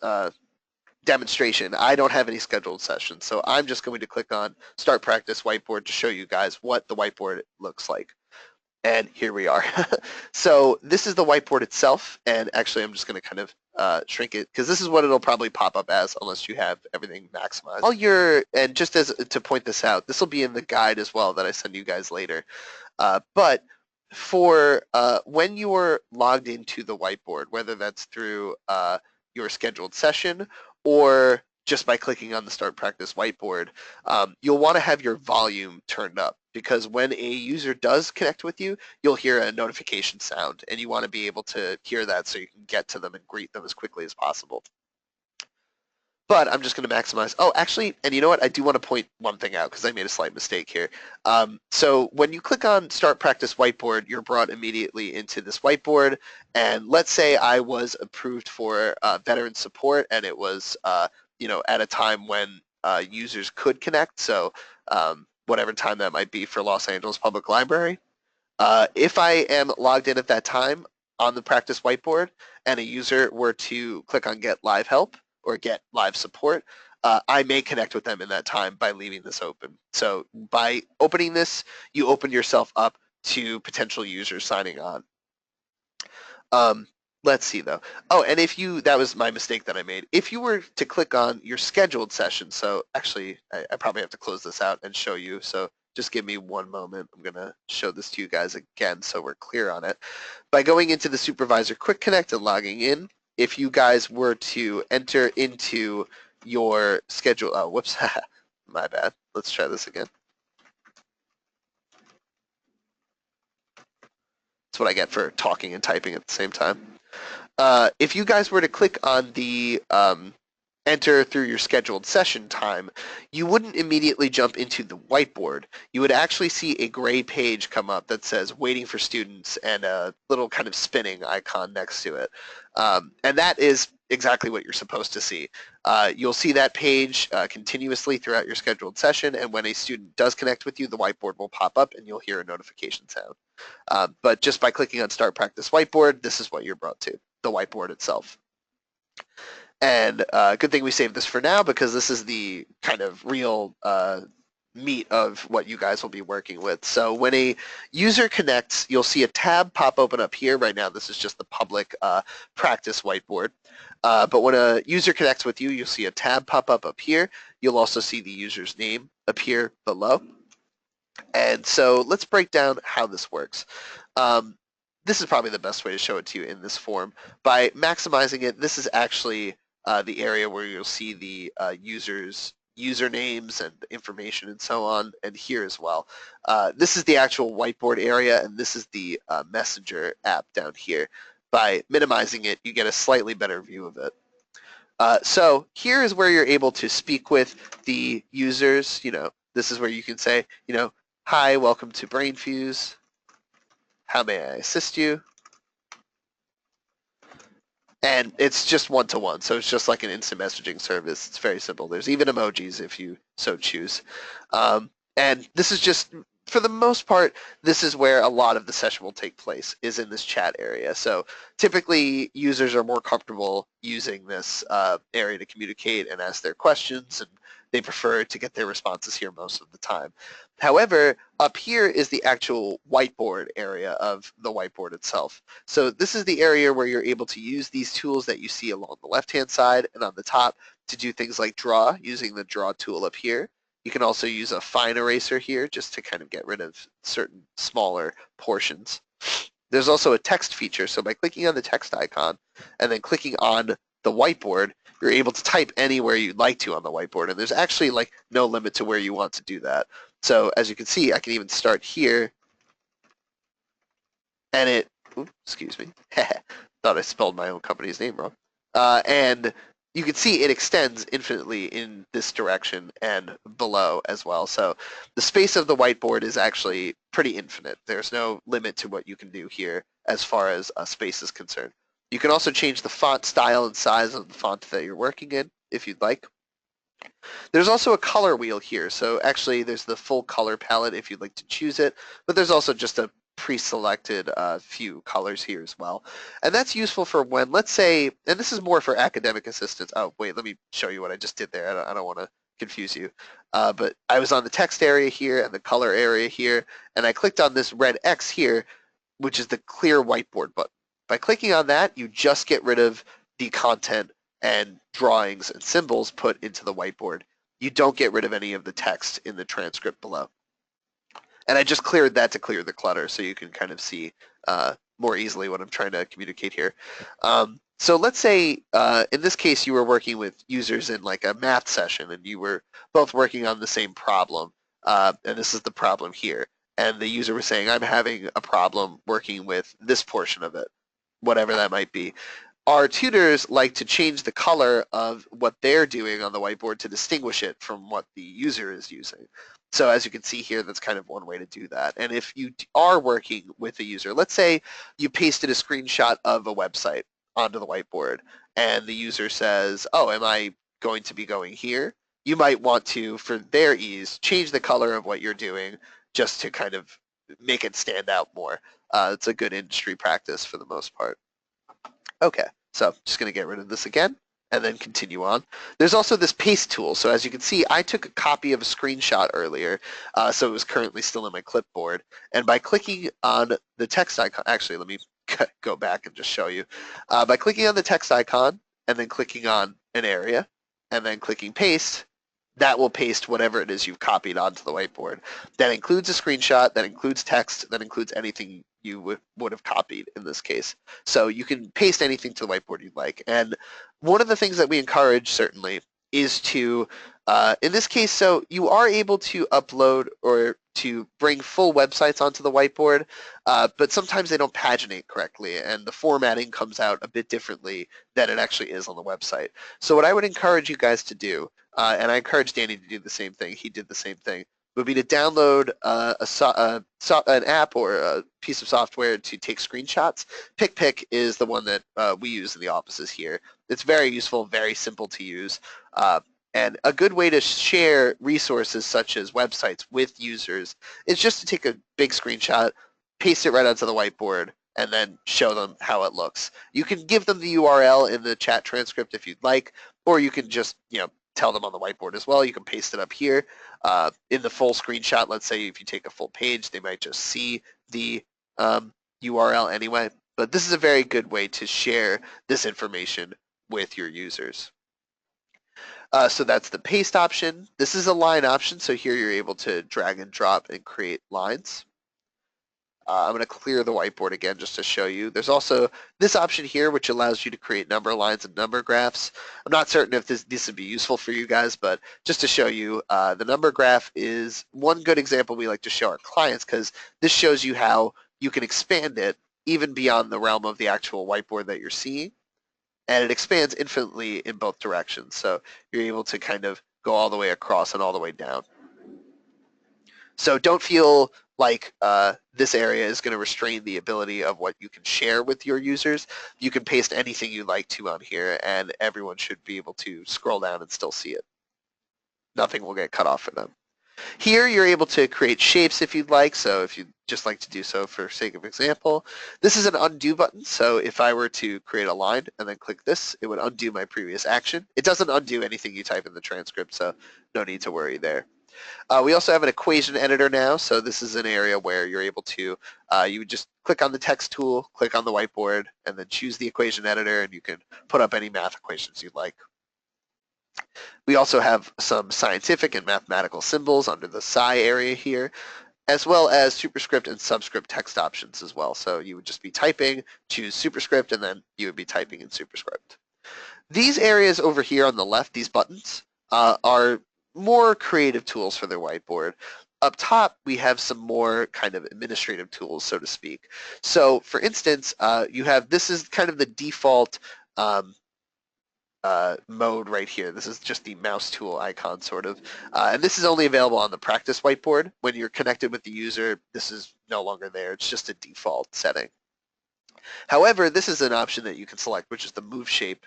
S1: demonstration, I don't have any scheduled sessions, so I'm just going to click on Start Practice Whiteboard to show you guys what the whiteboard looks like. And here we are. So this is the whiteboard itself, and actually I'm just going to kind of shrink it because this is what it'll probably pop up as unless you have everything maximized. And just as to point this out, this will be in the guide as well that I send you guys later. But for when you are logged into the whiteboard, whether that's through your scheduled session or just by clicking on the Start Practice Whiteboard, you'll want to have your volume turned up because when a user does connect with you, you'll hear a notification sound, and you want to be able to hear that so you can get to them and greet them as quickly as possible. But I'm just going to maximize. Oh, actually, and you know what? I do want to point one thing out because I made a slight mistake here. So when you click on Start Practice Whiteboard, you're brought immediately into this whiteboard. And let's say I was approved for veteran support, and it was at a time when users could connect. So whatever time that might be for Los Angeles Public Library. If I am logged in at that time on the practice whiteboard and a user were to click on Get Live Help or Get Live Support, I may connect with them in that time by leaving this open. So by opening this, you open yourself up to potential users signing on. Let's see though. Oh, and that was my mistake that I made. If you were to click on your scheduled session, so actually I probably have to close this out and show you. So just give me one moment. I'm gonna show this to you guys again so we're clear on it. By going into the Supervisor Quick Connect and logging in, if you guys were to enter into your schedule, oh, whoops, my bad. Let's try this again. That's what I get for talking and typing at the same time. If you guys were to click on the enter through your scheduled session time, you wouldn't immediately jump into the whiteboard. You would actually see a gray page come up that says waiting for students and a little kind of spinning icon next to it. And that is exactly what you're supposed to see. You'll see that page continuously throughout your scheduled session, and when a student does connect with you, the whiteboard will pop up and you'll hear a notification sound. But just by clicking on Start Practice Whiteboard, this is what you're brought to, the whiteboard itself. And good thing we saved this for now because this is the kind of real meat of what you guys will be working with. So when a user connects, you'll see a tab pop open up here. Right now, this is just the public practice whiteboard. But when a user connects with you, you'll see a tab pop up here. You'll also see the user's name appear below. And so let's break down how this works. This is probably the best way to show it to you in this form. By maximizing it, this is actually the area where you'll see the users' usernames and information and so on, and here as well. This is the actual whiteboard area, and this is the Messenger app down here. By minimizing it, you get a slightly better view of it. So here is where you're able to speak with the users. This is where you can say, hi, welcome to BrainFuse. how may I assist you? And it's just one-to-one, so it's just like an instant messaging service. It's very simple. There's even emojis if you so choose. And this is just, for the most part, this is where a lot of the session will take place, is in this chat area. So typically, users are more comfortable using this area to communicate and ask their questions, and they prefer to get their responses here most of the time. However, up here is the actual whiteboard area of the whiteboard itself. So this is the area where you're able to use these tools that you see along the left-hand side and on the top to do things like draw, using the draw tool up here. You can also use a fine eraser here just to kind of get rid of certain smaller portions. There's also a text feature, so by clicking on the text icon and then clicking on the whiteboard, you're able to type anywhere you'd like to on the whiteboard, and there's actually like no limit to where you want to do that. So as you can see, I can even start here, and it, oops, excuse me, thought I spelled my own company's name wrong. And you can see it extends infinitely in this direction and below as well. So the space of the whiteboard is actually pretty infinite. There's no limit to what you can do here as far as space is concerned. You can also change the font style and size of the font that you're working in if you'd like. There's also a color wheel here. So actually there's the full color palette if you'd like to choose it, but there's also just a pre-selected few colors here as well. And that's useful for when, let's say, and this is more for academic assistants. Oh, wait, let me show you what I just did there. I don't want to confuse you. But I was on the text area here and the color area here, and I clicked on this red X here, which is the clear whiteboard button. By clicking on that, you just get rid of the content and drawings and symbols put into the whiteboard. You don't get rid of any of the text in the transcript below. And I just cleared that to clear the clutter so you can kind of see more easily what I'm trying to communicate here. So let's say in this case you were working with users in like a math session and you were both working on the same problem, and this is the problem here. And the user was saying, I'm having a problem working with this portion of it, whatever that might be. Our tutors like to change the color of what they're doing on the whiteboard to distinguish it from what the user is using. So as you can see here, that's kind of one way to do that. And if you are working with a user, let's say you pasted a screenshot of a website onto the whiteboard and the user says, oh, am I going to be going here? You might want to, for their ease, change the color of what you're doing just to kind of make it stand out more. It's a good industry practice for the most part. Okay, so just going to get rid of this again and then continue on. There's also this paste tool. So as you can see, I took a copy of a screenshot earlier, so it was currently still in my clipboard. And by clicking on the text icon, actually, let me go back and just show you. By clicking on the text icon and then clicking on an area and then clicking paste, that will paste whatever it is you've copied onto the whiteboard. That includes a screenshot, that includes text, that includes anything you would have copied in this case. So you can paste anything to the whiteboard you'd like. And one of the things that we encourage certainly is to, in this case, so you are able to upload or to bring full websites onto the whiteboard, but sometimes they don't paginate correctly and the formatting comes out a bit differently than it actually is on the website. So what I would encourage you guys to do, and I encourage Danny to do the same thing, he did the same thing, would be to download an app or a piece of software to take screenshots. PicPic is the one that we use in the offices here. It's very useful, very simple to use, and a good way to share resources such as websites with users is just to take a big screenshot, paste it right onto the whiteboard, and then show them how it looks. You can give them the URL in the chat transcript if you'd like, or you can just, tell them on the whiteboard as well. You can paste it up here. In the full screenshot, let's say if you take a full page, they might just see the URL anyway. But this is a very good way to share this information with your users. So that's the paste option. This is a line option, so here you're able to drag and drop and create lines. I'm going to clear the whiteboard again just to show you. There's also this option here which allows you to create number lines and number graphs. I'm not certain if this would be useful for you guys, but just to show you, the number graph is one good example we like to show our clients because this shows you how you can expand it even beyond the realm of the actual whiteboard that you're seeing. And it expands infinitely in both directions. So you're able to kind of go all the way across and all the way down. So don't feel like this area is going to restrain the ability of what you can share with your users. You can paste anything you like to on here, and everyone should be able to scroll down and still see it. Nothing will get cut off for them. Here you're able to create shapes if you'd like, so if you'd just like to do so for sake of example. This is an undo button, so if I were to create a line and then click this, it would undo my previous action. It doesn't undo anything you type in the transcript, so no need to worry there. We also have an equation editor now, so this is an area where you're able to, you would just click on the text tool, click on the whiteboard, and then choose the equation editor, and you can put up any math equations you'd like. We also have some scientific and mathematical symbols under the psi area here, as well as superscript and subscript text options as well. So you would just be typing, choose superscript, and then you would be typing in superscript. These areas over here on the left, these buttons, are more creative tools for their whiteboard. Up top, we have some more kind of administrative tools, so to speak. So for instance, you have, this is kind of the default mode right here. This is just the mouse tool icon sort of. And this is only available on the practice whiteboard. When you're connected with the user, this is no longer there. It's just a default setting. However, this is an option that you can select, which is the move shape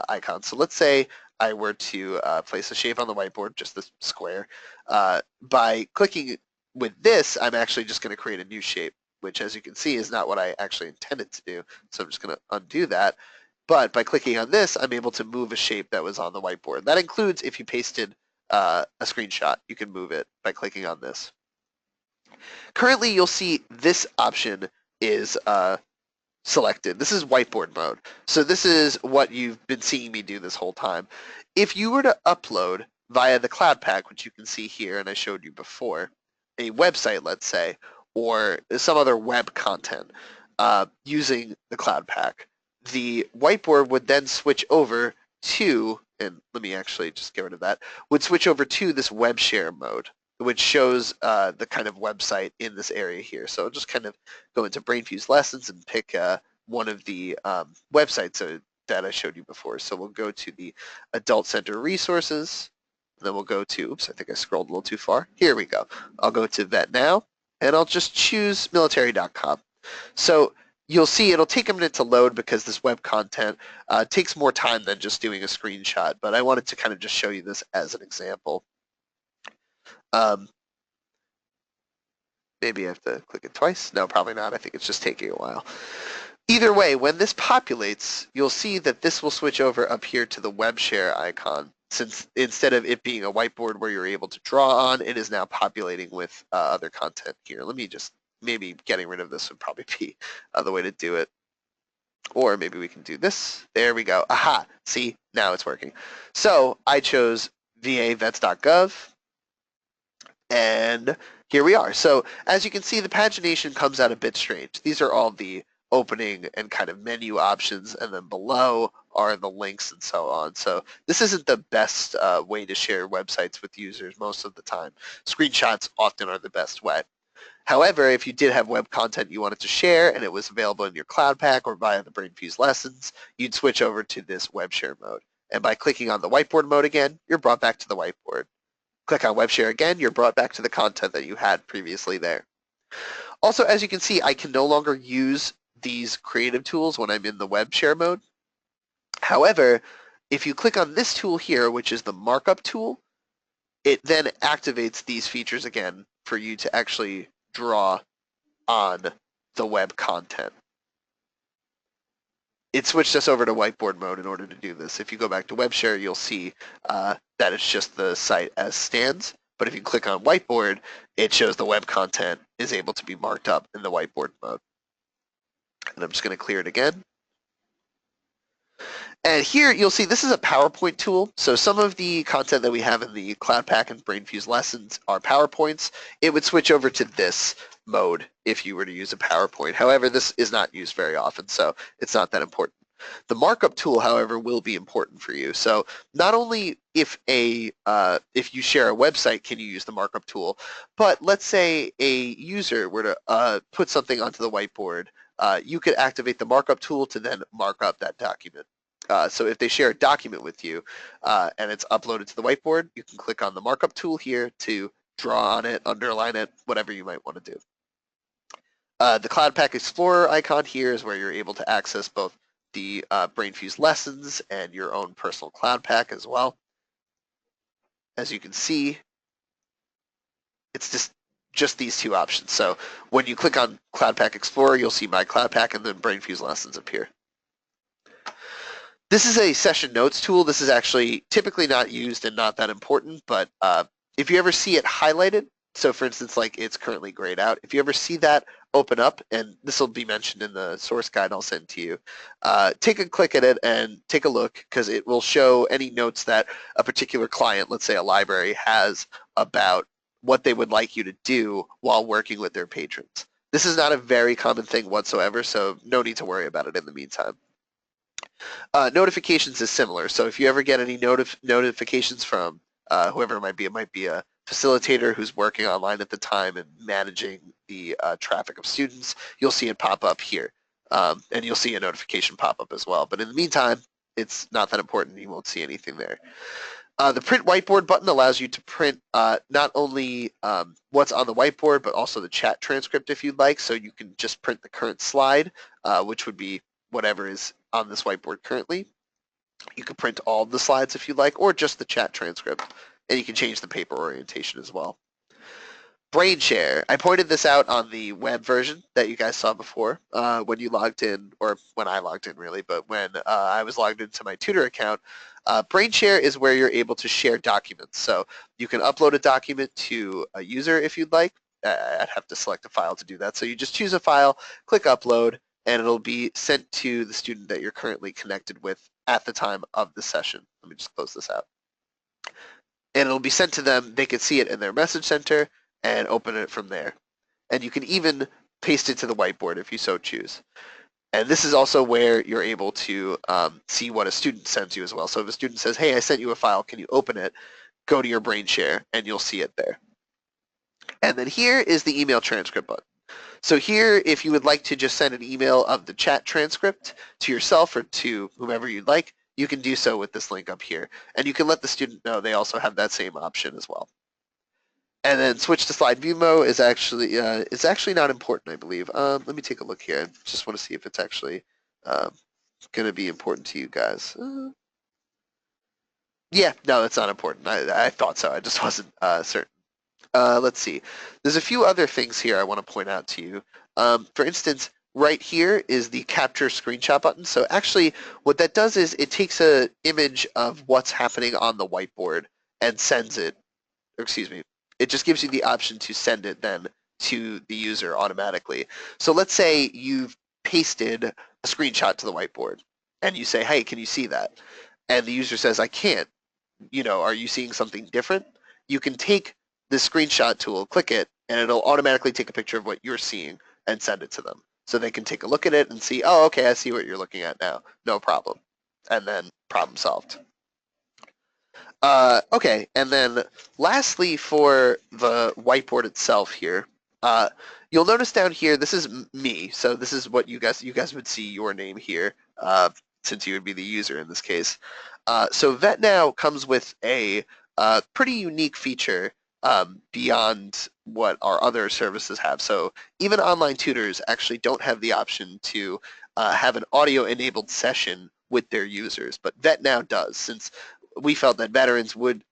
S1: icon. So let's say I were to place a shape on the whiteboard, just this square. By clicking with this, I'm actually just going to create a new shape, which as you can see is not what I actually intended to do. So I'm just going to undo that. But by clicking on this, I'm able to move a shape that was on the whiteboard. That includes if you pasted a screenshot, you can move it by clicking on this. Currently, you'll see this option is selected. This is whiteboard mode. So this is what you've been seeing me do this whole time. If you were to upload via the Cloud Pack, which you can see here and I showed you before, a website, let's say, or some other web content using the Cloud Pack, the whiteboard would then switch over to, and let me actually just get rid of that, would switch over to this web share mode, which shows the kind of website in this area here. So I'll just kind of go into BrainFuse Lessons and pick one of the websites that I showed you before. So we'll go to the Adult Center Resources, and then we'll go to, oops, I think I scrolled a little too far. Here we go. I'll go to VetNow, and I'll just choose military.com. So you'll see it'll take a minute to load because this web content takes more time than just doing a screenshot, but I wanted to kind of just show you this as an example. Maybe I have to click it twice. No, probably not. I think it's just taking a while. Either way, when this populates, you'll see that this will switch over up here to the web share icon. Since instead of it being a whiteboard where you're able to draw on, it is now populating with other content here. Let me just, maybe getting rid of this would probably be the way to do it. Or maybe we can do this. There we go. Aha, see, now it's working. So I chose vavets.gov. And here we are. So as you can see, the pagination comes out a bit strange. These are all the opening and kind of menu options, and then below are the links and so on. So this isn't the best way to share websites with users most of the time. Screenshots often are the best way. However, if you did have web content you wanted to share and it was available in your Cloud Pack or via the BrainFuse Lessons, you'd switch over to this web share mode. And by clicking on the whiteboard mode again, you're brought back to the whiteboard. Click on web share again, you're brought back to the content that you had previously there. Also, as you can see, I can no longer use these creative tools when I'm in the web share mode. However, if you click on this tool here, which is the markup tool, it then activates these features again for you to actually draw on the web content. It switched us over to whiteboard mode in order to do this. If you go back to web share, you'll see that it's just the site as stands. But if you click on whiteboard, it shows the web content is able to be marked up in the whiteboard mode. And I'm just going to clear it again. And here you'll see this is a PowerPoint tool. So some of the content that we have in the Cloud Pack and BrainFuse Lessons are PowerPoints. It would switch over to this mode if you were to use a PowerPoint. However, this is not used very often, so it's not that important. The markup tool, however, will be important for you. So not only if you share a website can you use the markup tool, but let's say a user were to put something onto the whiteboard, you could activate the markup tool to then mark up that document. So if they share a document with you and it's uploaded to the whiteboard, you can click on the markup tool here to draw on it, underline it, whatever you might want to do. The Cloud Pack Explorer icon here is where you're able to access both the BrainFuse lessons and your own personal Cloud Pack as well. As you can see, it's just these two options. So when you click on Cloud Pack Explorer, you'll see My Cloud Pack and then BrainFuse lessons appear. This is a session notes tool. This is actually typically not used and not that important, but if you ever see it highlighted, so for instance, like it's currently grayed out, if you ever see that open up, and this will be mentioned in the source guide I'll send to you, take a click at it and take a look, because it will show any notes that a particular client, let's say a library, has about what they would like you to do while working with their patrons. This is not a very common thing whatsoever, so no need to worry about it in the meantime. Notifications is similar. So if you ever get any notifications from whoever it might be a facilitator who's working online at the time and managing the traffic of students, you'll see it pop up here. And you'll see a notification pop up as well. But in the meantime, it's not that important. You won't see anything there. The print whiteboard button allows you to print not only what's on the whiteboard, but also the chat transcript if you'd like. So you can just print the current slide, which would be whatever is on this whiteboard currently. You can print all of the slides if you'd like, or just the chat transcript, and you can change the paper orientation as well. Brain share. I pointed this out on the web version that you guys saw before when you logged in, or when I logged in really, but when I was logged into my tutor account. Brain share is where you're able to share documents. So you can upload a document to a user if you'd like. I'd have to select a file to do that. So you just choose a file, click upload, and it'll be sent to the student that you're currently connected with at the time of the session. Let me just close this out. And it'll be sent to them. They can see it in their message center and open it from there. And you can even paste it to the whiteboard if you so choose. And this is also where you're able to see what a student sends you as well. So if a student says, hey, I sent you a file, can you open it? Go to your brain share and you'll see it there. And then here is the email transcript button. So here, if you would like to just send an email of the chat transcript to yourself or to whomever you'd like, you can do so with this link up here. And you can let the student know they also have that same option as well. And then switch to slide view mode is actually not important, I believe. Let me take a look here. I just want to see if it's actually going to be important to you guys. Yeah, no, it's not important. I thought so. I just wasn't certain. Let's see. There's a few other things here I want to point out to you. For instance, right here is the capture screenshot button. So actually what that does is it takes an image of what's happening on the whiteboard and sends it, or excuse me, it just gives you the option to send it then to the user automatically. So let's say you've pasted a screenshot to the whiteboard and you say, hey, can you see that? And the user says, I can't. Are you seeing something different? You can take the screenshot tool, click it, and it'll automatically take a picture of what you're seeing and send it to them. So they can take a look at it and see, oh, okay, I see what you're looking at now. No problem. And then problem solved. Okay, and then lastly for the whiteboard itself here, you'll notice down here, this is me. So this is what you guys would see your name here, since you would be the user in this case. So VetNow comes with a pretty unique feature beyond what our other services have. So even online tutors actually don't have the option to have an audio-enabled session with their users, but VetNow does, since we felt that veterans would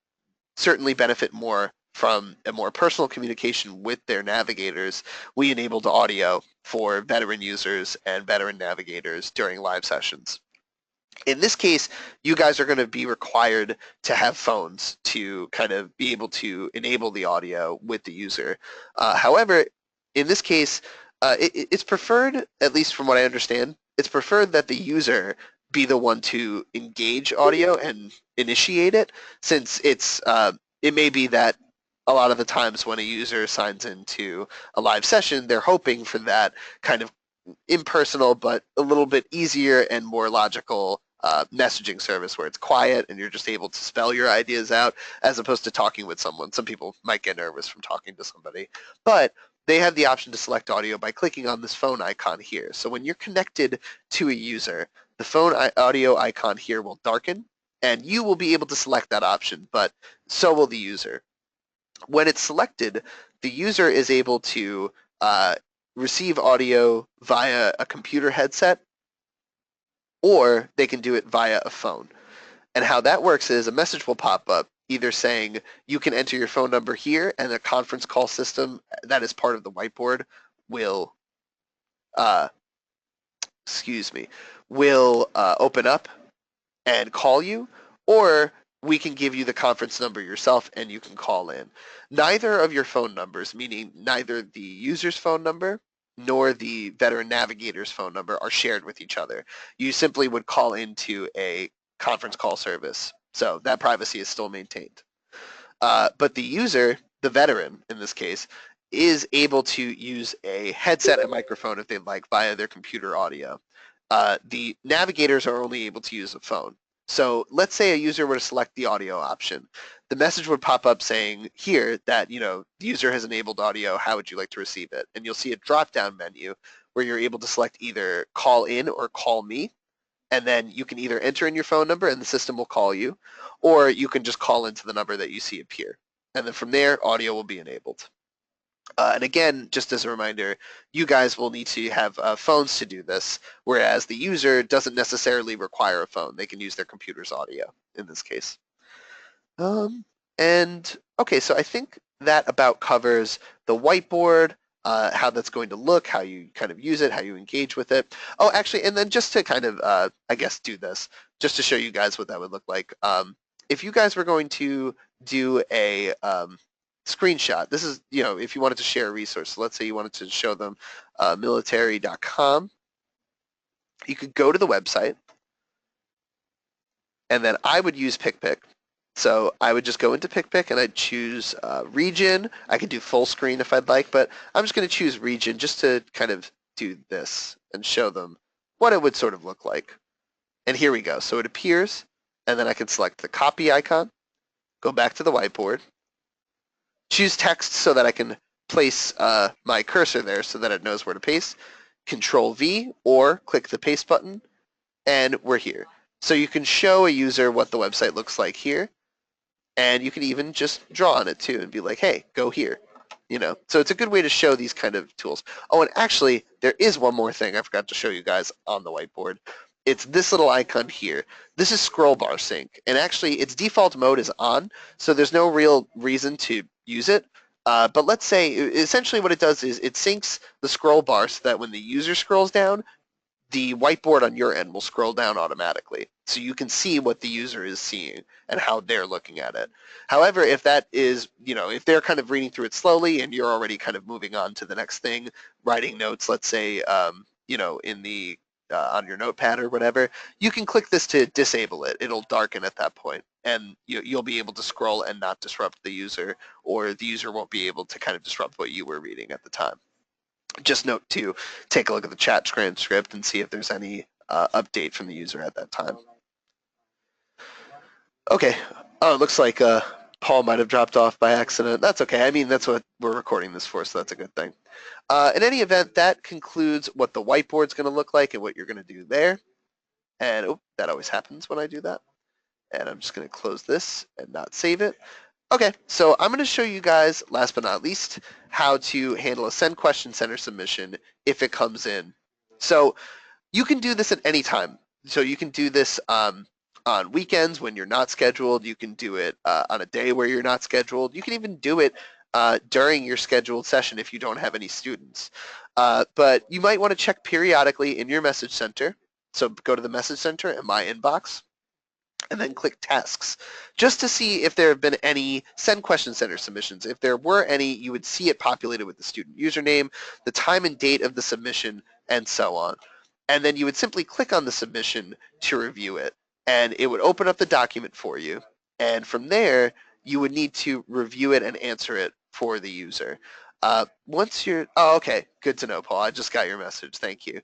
S1: certainly benefit more from a more personal communication with their navigators. We enabled audio for veteran users and veteran navigators during live sessions. In this case, you guys are going to be required to have phones to kind of be able to enable the audio with the user. However, in this case, it's preferred, at least from what I understand, it's preferred that the user be the one to engage audio and initiate it, since it may be that a lot of the times when a user signs into a live session, they're hoping for that kind of impersonal but a little bit easier and more logical messaging service where it's quiet and you're just able to spell your ideas out as opposed to talking with someone. Some people might get nervous from talking to somebody, but they have the option to select audio by clicking on this phone icon here. So when you're connected to a user, the phone audio icon here will darken and you will be able to select that option, but so will the user. When it's selected, the user is able to receive audio via a computer headset, or they can do it via a phone. And how that works is a message will pop up either saying you can enter your phone number here, and a conference call system that is part of the whiteboard will, uh, open up and call you, or we can give you the conference number yourself and you can call in. Neither of your phone numbers, meaning neither the user's phone number nor the veteran navigator's phone number, are shared with each other. You simply would call into a conference call service. So that privacy is still maintained. But the user, the veteran in this case, is able to use a headset and microphone if they'd like via their computer audio. The navigators are only able to use a phone. So let's say a user were to select the audio option. The message would pop up saying here that, the user has enabled audio. How would you like to receive it? And you'll see a drop-down menu where you're able to select either call in or call me. And then you can either enter in your phone number and the system will call you, or you can just call into the number that you see appear. And then from there, audio will be enabled. And again, just as a reminder, you guys will need to have phones to do this, whereas the user doesn't necessarily require a phone. They can use their computer's audio in this case. And okay, so I think that about covers the whiteboard, how that's going to look, how you kind of use it, how you engage with it. Oh, actually, and then just to kind of, I guess, do this, just to show you guys what that would look like. If you guys were going to do a screenshot, this is, if you wanted to share a resource, so let's say you wanted to show them military.com, you could go to the website, and then I would use PicPic. So I would just go into PicPic and I'd choose region. I could do full screen if I'd like, but I'm just going to choose region just to kind of do this and show them what it would sort of look like. And here we go. So it appears, and then I can select the copy icon, go back to the whiteboard, choose text so that I can place my cursor there so that it knows where to paste, Control V, or click the paste button, and we're here. So you can show a user what the website looks like here. And you can even just draw on it too and be like, hey, go here. So it's a good way to show these kind of tools. Oh, and actually, there is one more thing I forgot to show you guys on the whiteboard. It's this little icon here. This is scroll bar sync. And actually, its default mode is on, so there's no real reason to use it. But let's say, essentially what it does is it syncs the scroll bar so that when the user scrolls down, the whiteboard on your end will scroll down automatically, so you can see what the user is seeing and how they're looking at it. However, if that is, if they're kind of reading through it slowly and you're already kind of moving on to the next thing, writing notes, let's say, in the on your notepad or whatever, you can click this to disable it. It'll darken at that point, and you'll be able to scroll and not disrupt the user, or the user won't be able to kind of disrupt what you were reading at the time. Just note to take a look at the chat transcript and see if there's any update from the user at that time. Okay. Oh, it looks like Paul might have dropped off by accident. That's okay. I mean, that's what we're recording this for, so that's a good thing. In any event, that concludes what the whiteboard's going to look like and what you're going to do there. And that always happens when I do that. And I'm just going to close this and not save it. Okay, so I'm going to show you guys, last but not least, how to handle a send question center submission if it comes in. So you can do this at any time. So you can do this on weekends when you're not scheduled. You can do it on a day where you're not scheduled. You can even do it during your scheduled session if you don't have any students. But you might want to check periodically in your message center. So go to the message center in my inbox, and then click tasks, just to see if there have been any send question center submissions. If there were any, you would see it populated with the student username, the time and date of the submission, and so on. And then you would simply click on the submission to review it, and it would open up the document for you. And from there, you would need to review it and answer it for the user. Once you're, oh, okay, good to know, Paul. I just got your message. Thank you.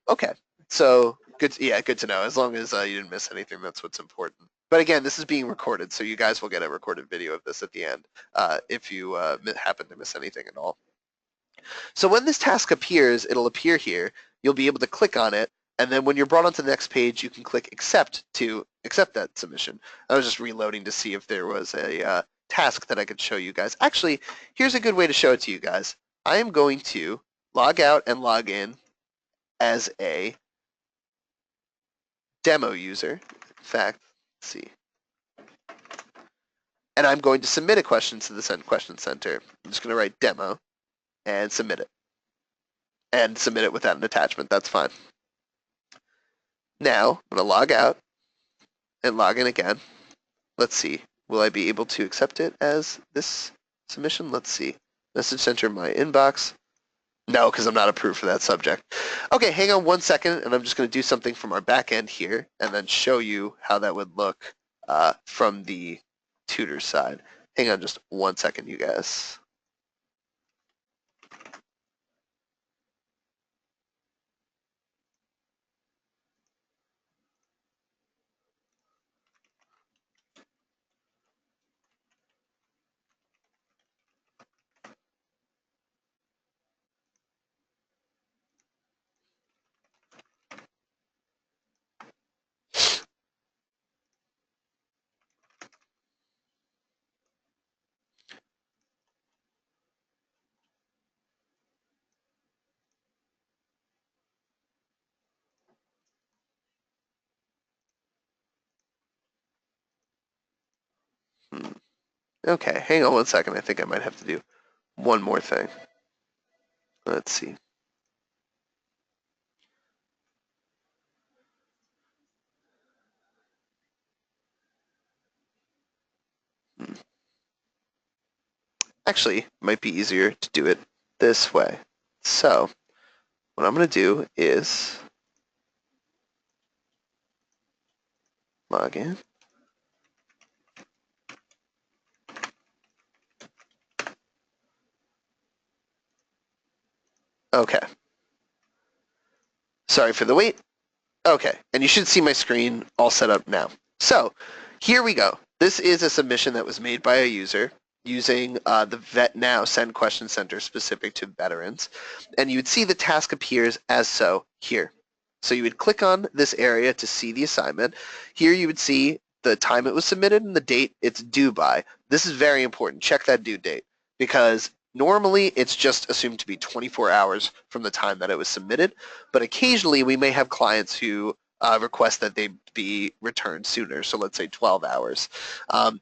S1: Okay, so good to know. As long as you didn't miss anything, that's what's important. But again, this is being recorded, so you guys will get a recorded video of this at the end if you happen to miss anything at all. So when this task appears, it'll appear here. You'll be able to click on it, and then when you're brought onto the next page, you can click accept to accept that submission. I was just reloading to see if there was a task that I could show you guys. Actually, here's a good way to show it to you guys. I am going to log out and log in as a demo user. In fact, let's see. And I'm going to submit a question to the Send Question Center. I'm just going to write demo and submit it. And submit it without an attachment. That's fine. Now, I'm going to log out and log in again. Let's see. Will I be able to accept it as this submission? Let's see. Message center in my inbox. No, because I'm not approved for that subject. Okay, hang on 1 second, and I'm just going to do something from our back end here and then show you how that would look from the tutor side. Hang on just 1 second, you guys. Okay, hang on 1 second. I think I might have to do one more thing. Let's see. Actually, it might be easier to do it this way. So, what I'm going to do is log in. Okay. Sorry for the wait. Okay, and you should see my screen all set up now. So, here we go. This is a submission that was made by a user using the VetNow Send Question Center specific to veterans. And you would see the task appears as so here. So you would click on this area to see the assignment. Here you would see the time it was submitted and the date it's due by. This is very important. Check that due date because normally it's just assumed to be 24 hours from the time that it was submitted, but occasionally we may have clients who request that they be returned sooner, so let's say 12 hours.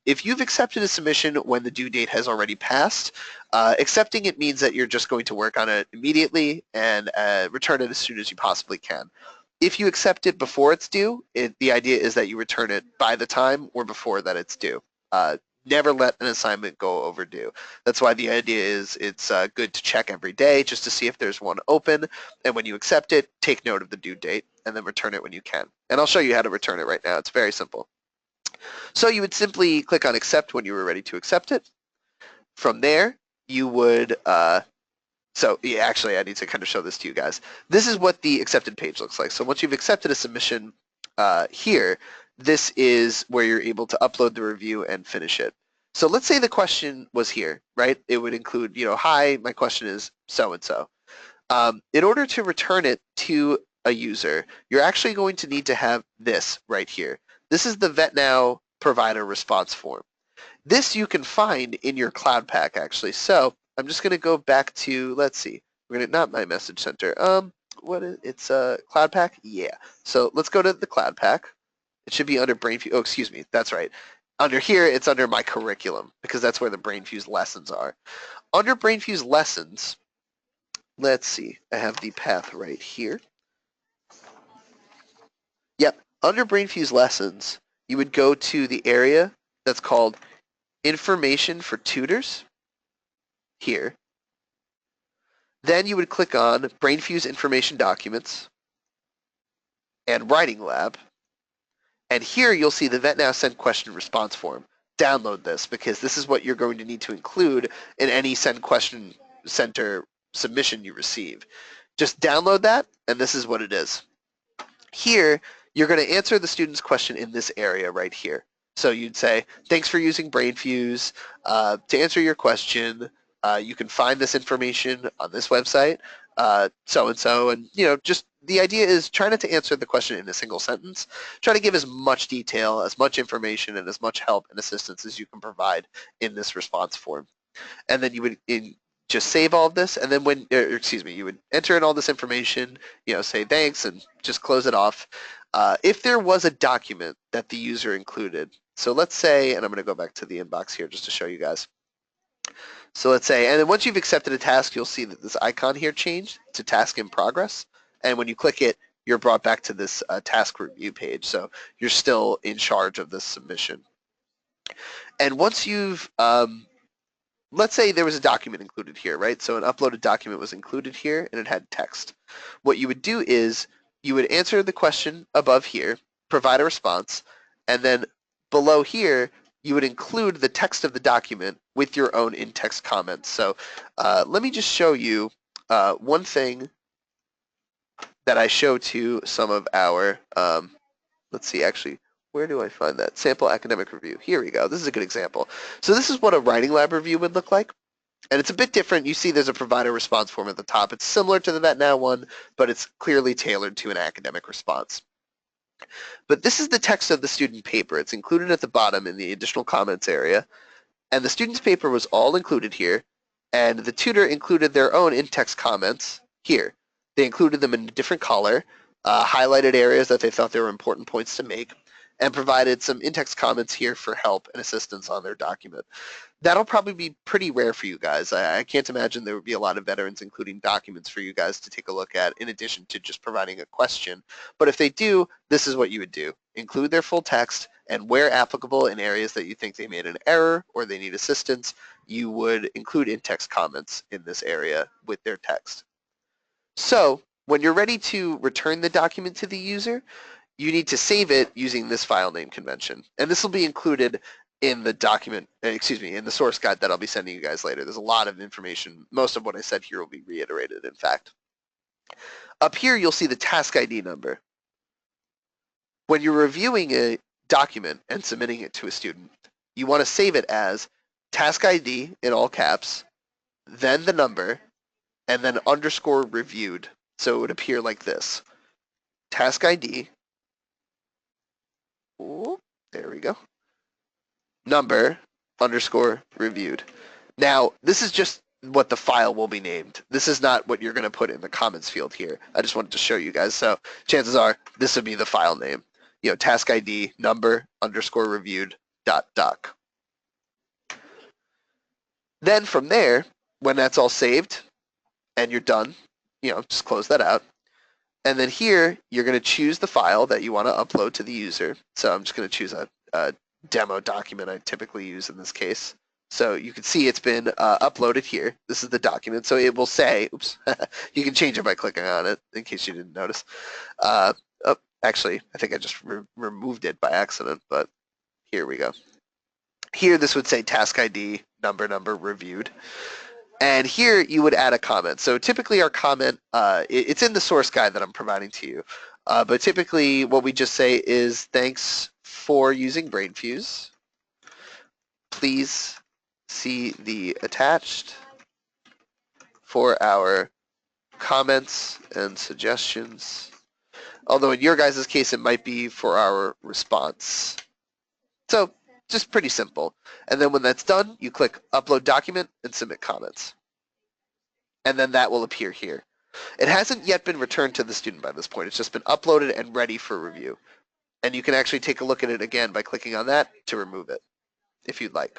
S1: If you've accepted a submission when the due date has already passed, accepting it means that you're just going to work on it immediately and return it as soon as you possibly can. If you accept it before it's due, the idea is that you return it by the time or before that it's due. Never let an assignment go overdue. That's why the idea is it's good to check every day just to see if there's one open. And when you accept it, take note of the due date and then return it when you can. And I'll show you how to return it right now. It's very simple. So you would simply click on accept when you were ready to accept it. From there, you would, actually I need to kind of show this to you guys. This is what the accepted page looks like. So once you've accepted a submission here, this is where you're able to upload the review and finish it. So let's say the question was here, right? It would include, hi, my question is so-and-so. In order to return it to a user, you're actually going to need to have this right here. This is the VetNow provider response form. This you can find in your Cloud Pack, actually. So I'm just going to go back to, let's see, we're going to, not my message center. It's Cloud Pack? Yeah. So let's go to the Cloud Pack. It should be under BrainFuse. Oh, excuse me. That's right. Under here, it's under my curriculum because that's where the BrainFuse lessons are. Under BrainFuse lessons, let's see. I have the path right here. Yep. Under BrainFuse lessons, you would go to the area that's called Information for Tutors here. Then you would click on BrainFuse Information Documents and Writing Lab. And here you'll see the VetNow Send Question Response form. Download this because this is what you're going to need to include in any Send Question Center submission you receive. Just download that, and this is what it is. Here, you're going to answer the student's question in this area right here. So you'd say, thanks for using BrainFuse. To answer your question, you can find this information on this website, so-and-so, and just the idea is try not to answer the question in a single sentence. Try to give as much detail, as much information, and as much help and assistance as you can provide in this response form. And then you would just save all of this, and then you would enter in all this information, say thanks, and just close it off. If there was a document that the user included, so let's say, and I'm going to go back to the inbox here just to show you guys. So let's say, and then once you've accepted a task, you'll see that this icon here changed to task in progress, and when you click it, you're brought back to this task review page. So you're still in charge of this submission. And once you've let's say there was a document included here, right? So an uploaded document was included here and it had text. What you would do is you would answer the question above here, provide a response, and then below here you would include the text of the document with your own in-text comments. So let me just show you one thing that I show to some of our, let's see actually, where do I find that? Sample academic review. Here we go. This is a good example. So this is what a writing lab review would look like. And it's a bit different. You see there's a provider response form at the top. It's similar to the VetNow one, but it's clearly tailored to an academic response. But this is the text of the student paper. It's included at the bottom in the additional comments area. And the student's paper was all included here. And the tutor included their own in-text comments here. They included them in a different color, highlighted areas that they thought there were important points to make, and provided some in-text comments here for help and assistance on their document. That'll probably be pretty rare for you guys. I can't imagine there would be a lot of veterans including documents for you guys to take a look at in addition to just providing a question. But if they do, this is what you would do. Include their full text, and where applicable in areas that you think they made an error or they need assistance, you would include in-text comments in this area with their text. So when you're ready to return the document to the user, you need to save it using this file name convention. And this will be included in the document, in the source guide that I'll be sending you guys later. There's a lot of information. Most of what I said here will be reiterated, in fact. Up here, you'll see the task ID number. When you're reviewing a document and submitting it to a student, you want to save it as task ID in all caps, then the number, and then underscore reviewed. So it would appear like this. Task ID. Ooh, there we go. Number underscore reviewed. Now, this is just what the file will be named. This is not what you're going to put in the comments field here. I just wanted to show you guys. So chances are this would be the file name. Task ID number underscore reviewed doc. Then from there, when that's all saved and you're done, just close that out. And then here, you're going to choose the file that you want to upload to the user. So I'm just going to choose a demo document I typically use in this case. So you can see it's been uploaded here. This is the document. So it will say, oops, you can change it by clicking on it in case you didn't notice. Actually, I think I just removed it by accident, but here we go. Here, this would say task ID, number reviewed. And here you would add a comment. So typically our comment, it's in the source guide that I'm providing to you. But typically what we just say is, thanks for using BrainFuse. Please see the attached for our comments and suggestions. Although in your guys' case, it might be for our response. So just pretty simple. And then when that's done, you click Upload Document and Submit Comments. And then that will appear here. It hasn't yet been returned to the student by this point. It's just been uploaded and ready for review. And you can actually take a look at it again by clicking on that to remove it, if you'd like.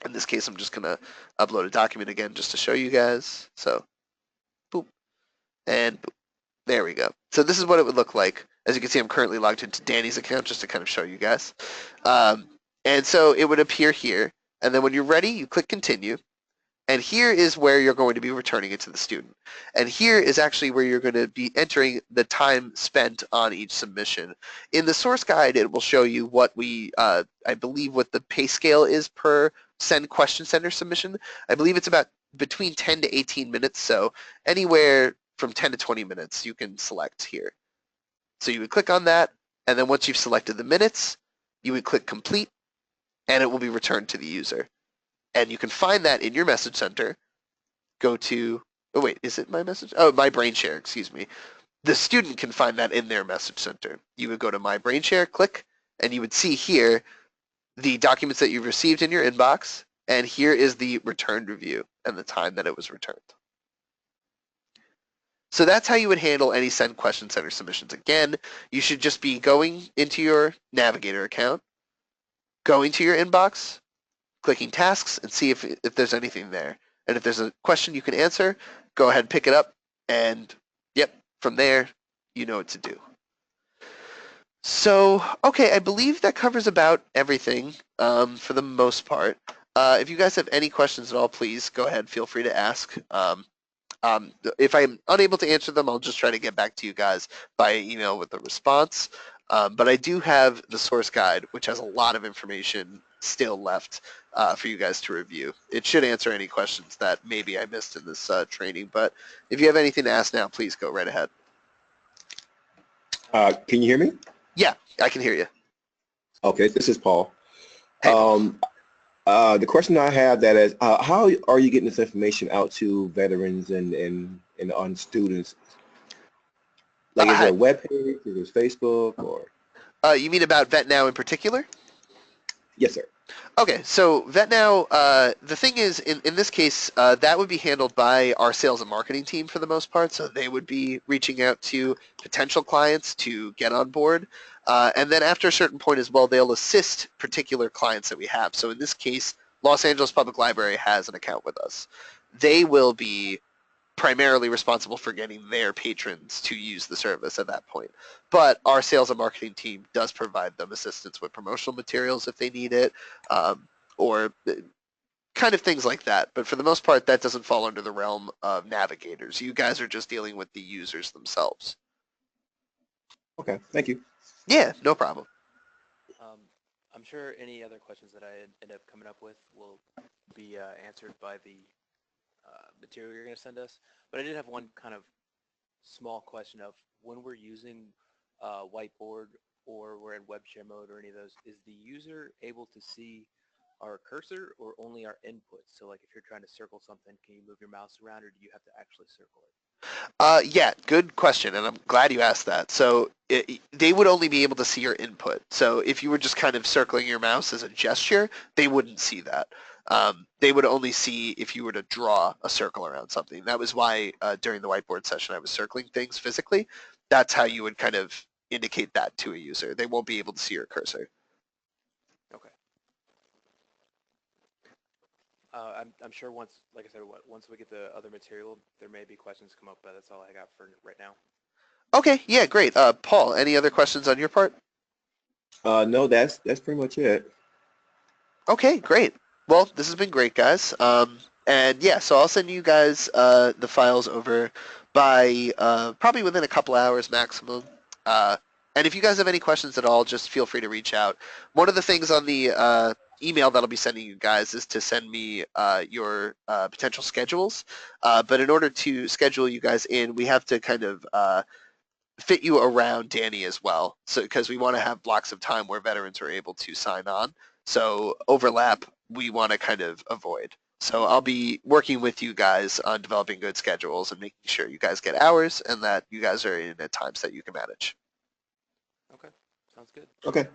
S1: In this case, I'm just going to upload a document again just to show you guys. So, boop, and boop. There we go. So this is what it would look like. As you can see, I'm currently logged into Danny's account just to kind of show you guys. And so it would appear here. And then when you're ready, you click Continue. And here is where you're going to be returning it to the student. And here is actually where you're going to be entering the time spent on each submission. In the source guide, it will show you what I believe what the pay scale is per question sender submission. I believe it's about between 10 to 18 minutes. So anywhere from 10 to 20 minutes you can select here. So you would click on that, and then once you've selected the minutes, you would click Complete, and it will be returned to the user. And you can find that in your message center. Go to, oh wait, is it my message? Oh, my brain share, excuse me. The student can find that in their message center. You would go to My Brain Share, click, and you would see here the documents that you've received in your inbox, and here is the returned review and the time that it was returned. So that's how you would handle any Send Question Center submissions. Again, you should just be going into your Navigator account, going to your inbox, clicking tasks, and see if there's anything there. And if there's a question you can answer, go ahead and pick it up, and yep, from there, you know what to do. So, okay, I believe that covers about everything for the most part. If you guys have any questions at all, please go ahead. Feel free to ask. If I'm unable to answer them, I'll just try to get back to you guys by email with a response. But I do have the source guide, which has a lot of information still left for you guys to review. It should answer any questions that maybe I missed in this training. But if you have anything to ask now, please go right ahead.
S2: Can you hear me?
S1: Yeah, I can hear you. Okay,
S2: this is Paul.
S1: Hey, Paul.
S2: The question I have that is, how are you getting this information out to veterans and on students? Like, is there a web page? Is there Facebook or?
S1: You mean about VetNow in particular?
S2: Yes, sir.
S1: Okay, so VetNow, the thing is, in this case, that would be handled by our sales and marketing team for the most part, so they would be reaching out to potential clients to get on board. And then after a certain point as well, they'll assist particular clients that we have. So in this case, Los Angeles Public Library has an account with us. They will be primarily responsible for getting their patrons to use the service at that point. But our sales and marketing team does provide them assistance with promotional materials if they need it, or kind of things like that. But for the most part, that doesn't fall under the realm of navigators. You guys are just dealing with the users themselves.
S2: Okay, thank you.
S1: Yeah, no problem.
S3: I'm sure any other questions that I end up coming up with will be answered by the material you're going to send us. But I did have one kind of small question of when we're using whiteboard or we're in web share mode or any of those, is the user able to see our cursor or only our input? So like if you're trying to circle something, can you move your mouse around or do you have to actually circle it?
S1: Yeah, good question, and I'm glad you asked that. So they would only be able to see your input. So if you were just kind of circling your mouse as a gesture, they wouldn't see that. They would only see if you were to draw a circle around something. That was why during the whiteboard session I was circling things physically. That's how you would kind of indicate that to a user. They won't be able to see your cursor.
S3: Okay. I'm sure once, like I said, once we get the other material, there may be questions come up, but that's all I got for right now.
S1: Okay, yeah, great. Paul, any other questions on your part?
S2: No, that's pretty much it.
S1: Okay, great. Well, this has been great, guys. And yeah, so I'll send you guys the files over by probably within a couple hours maximum. And if you guys have any questions at all, just feel free to reach out. One of the things on the email that I'll be sending you guys is to send me your potential schedules. But in order to schedule you guys in, we have to kind of fit you around Danny as well, so because we want to have blocks of time where veterans are able to sign on. So overlap, we want to kind of avoid. So I'll be working with you guys on developing good schedules and making sure you guys get hours and that you guys are in at times that you can manage.
S3: Okay, sounds good.
S2: Okay.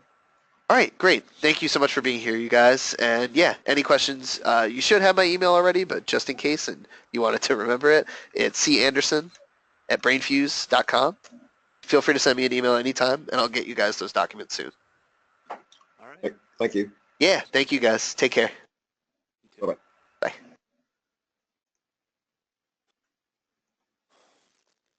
S1: All right, great. Thank you so much for being here, you guys. And yeah, any questions, you should have my email already, but just in case and you wanted to remember it, it's canderson@brainfuse.com. Feel free to send me an email anytime, and I'll get you guys those documents soon.
S3: All right.
S2: Thank you.
S1: Yeah, thank you guys. Take care.
S3: You too.
S2: Bye-bye.
S1: Bye.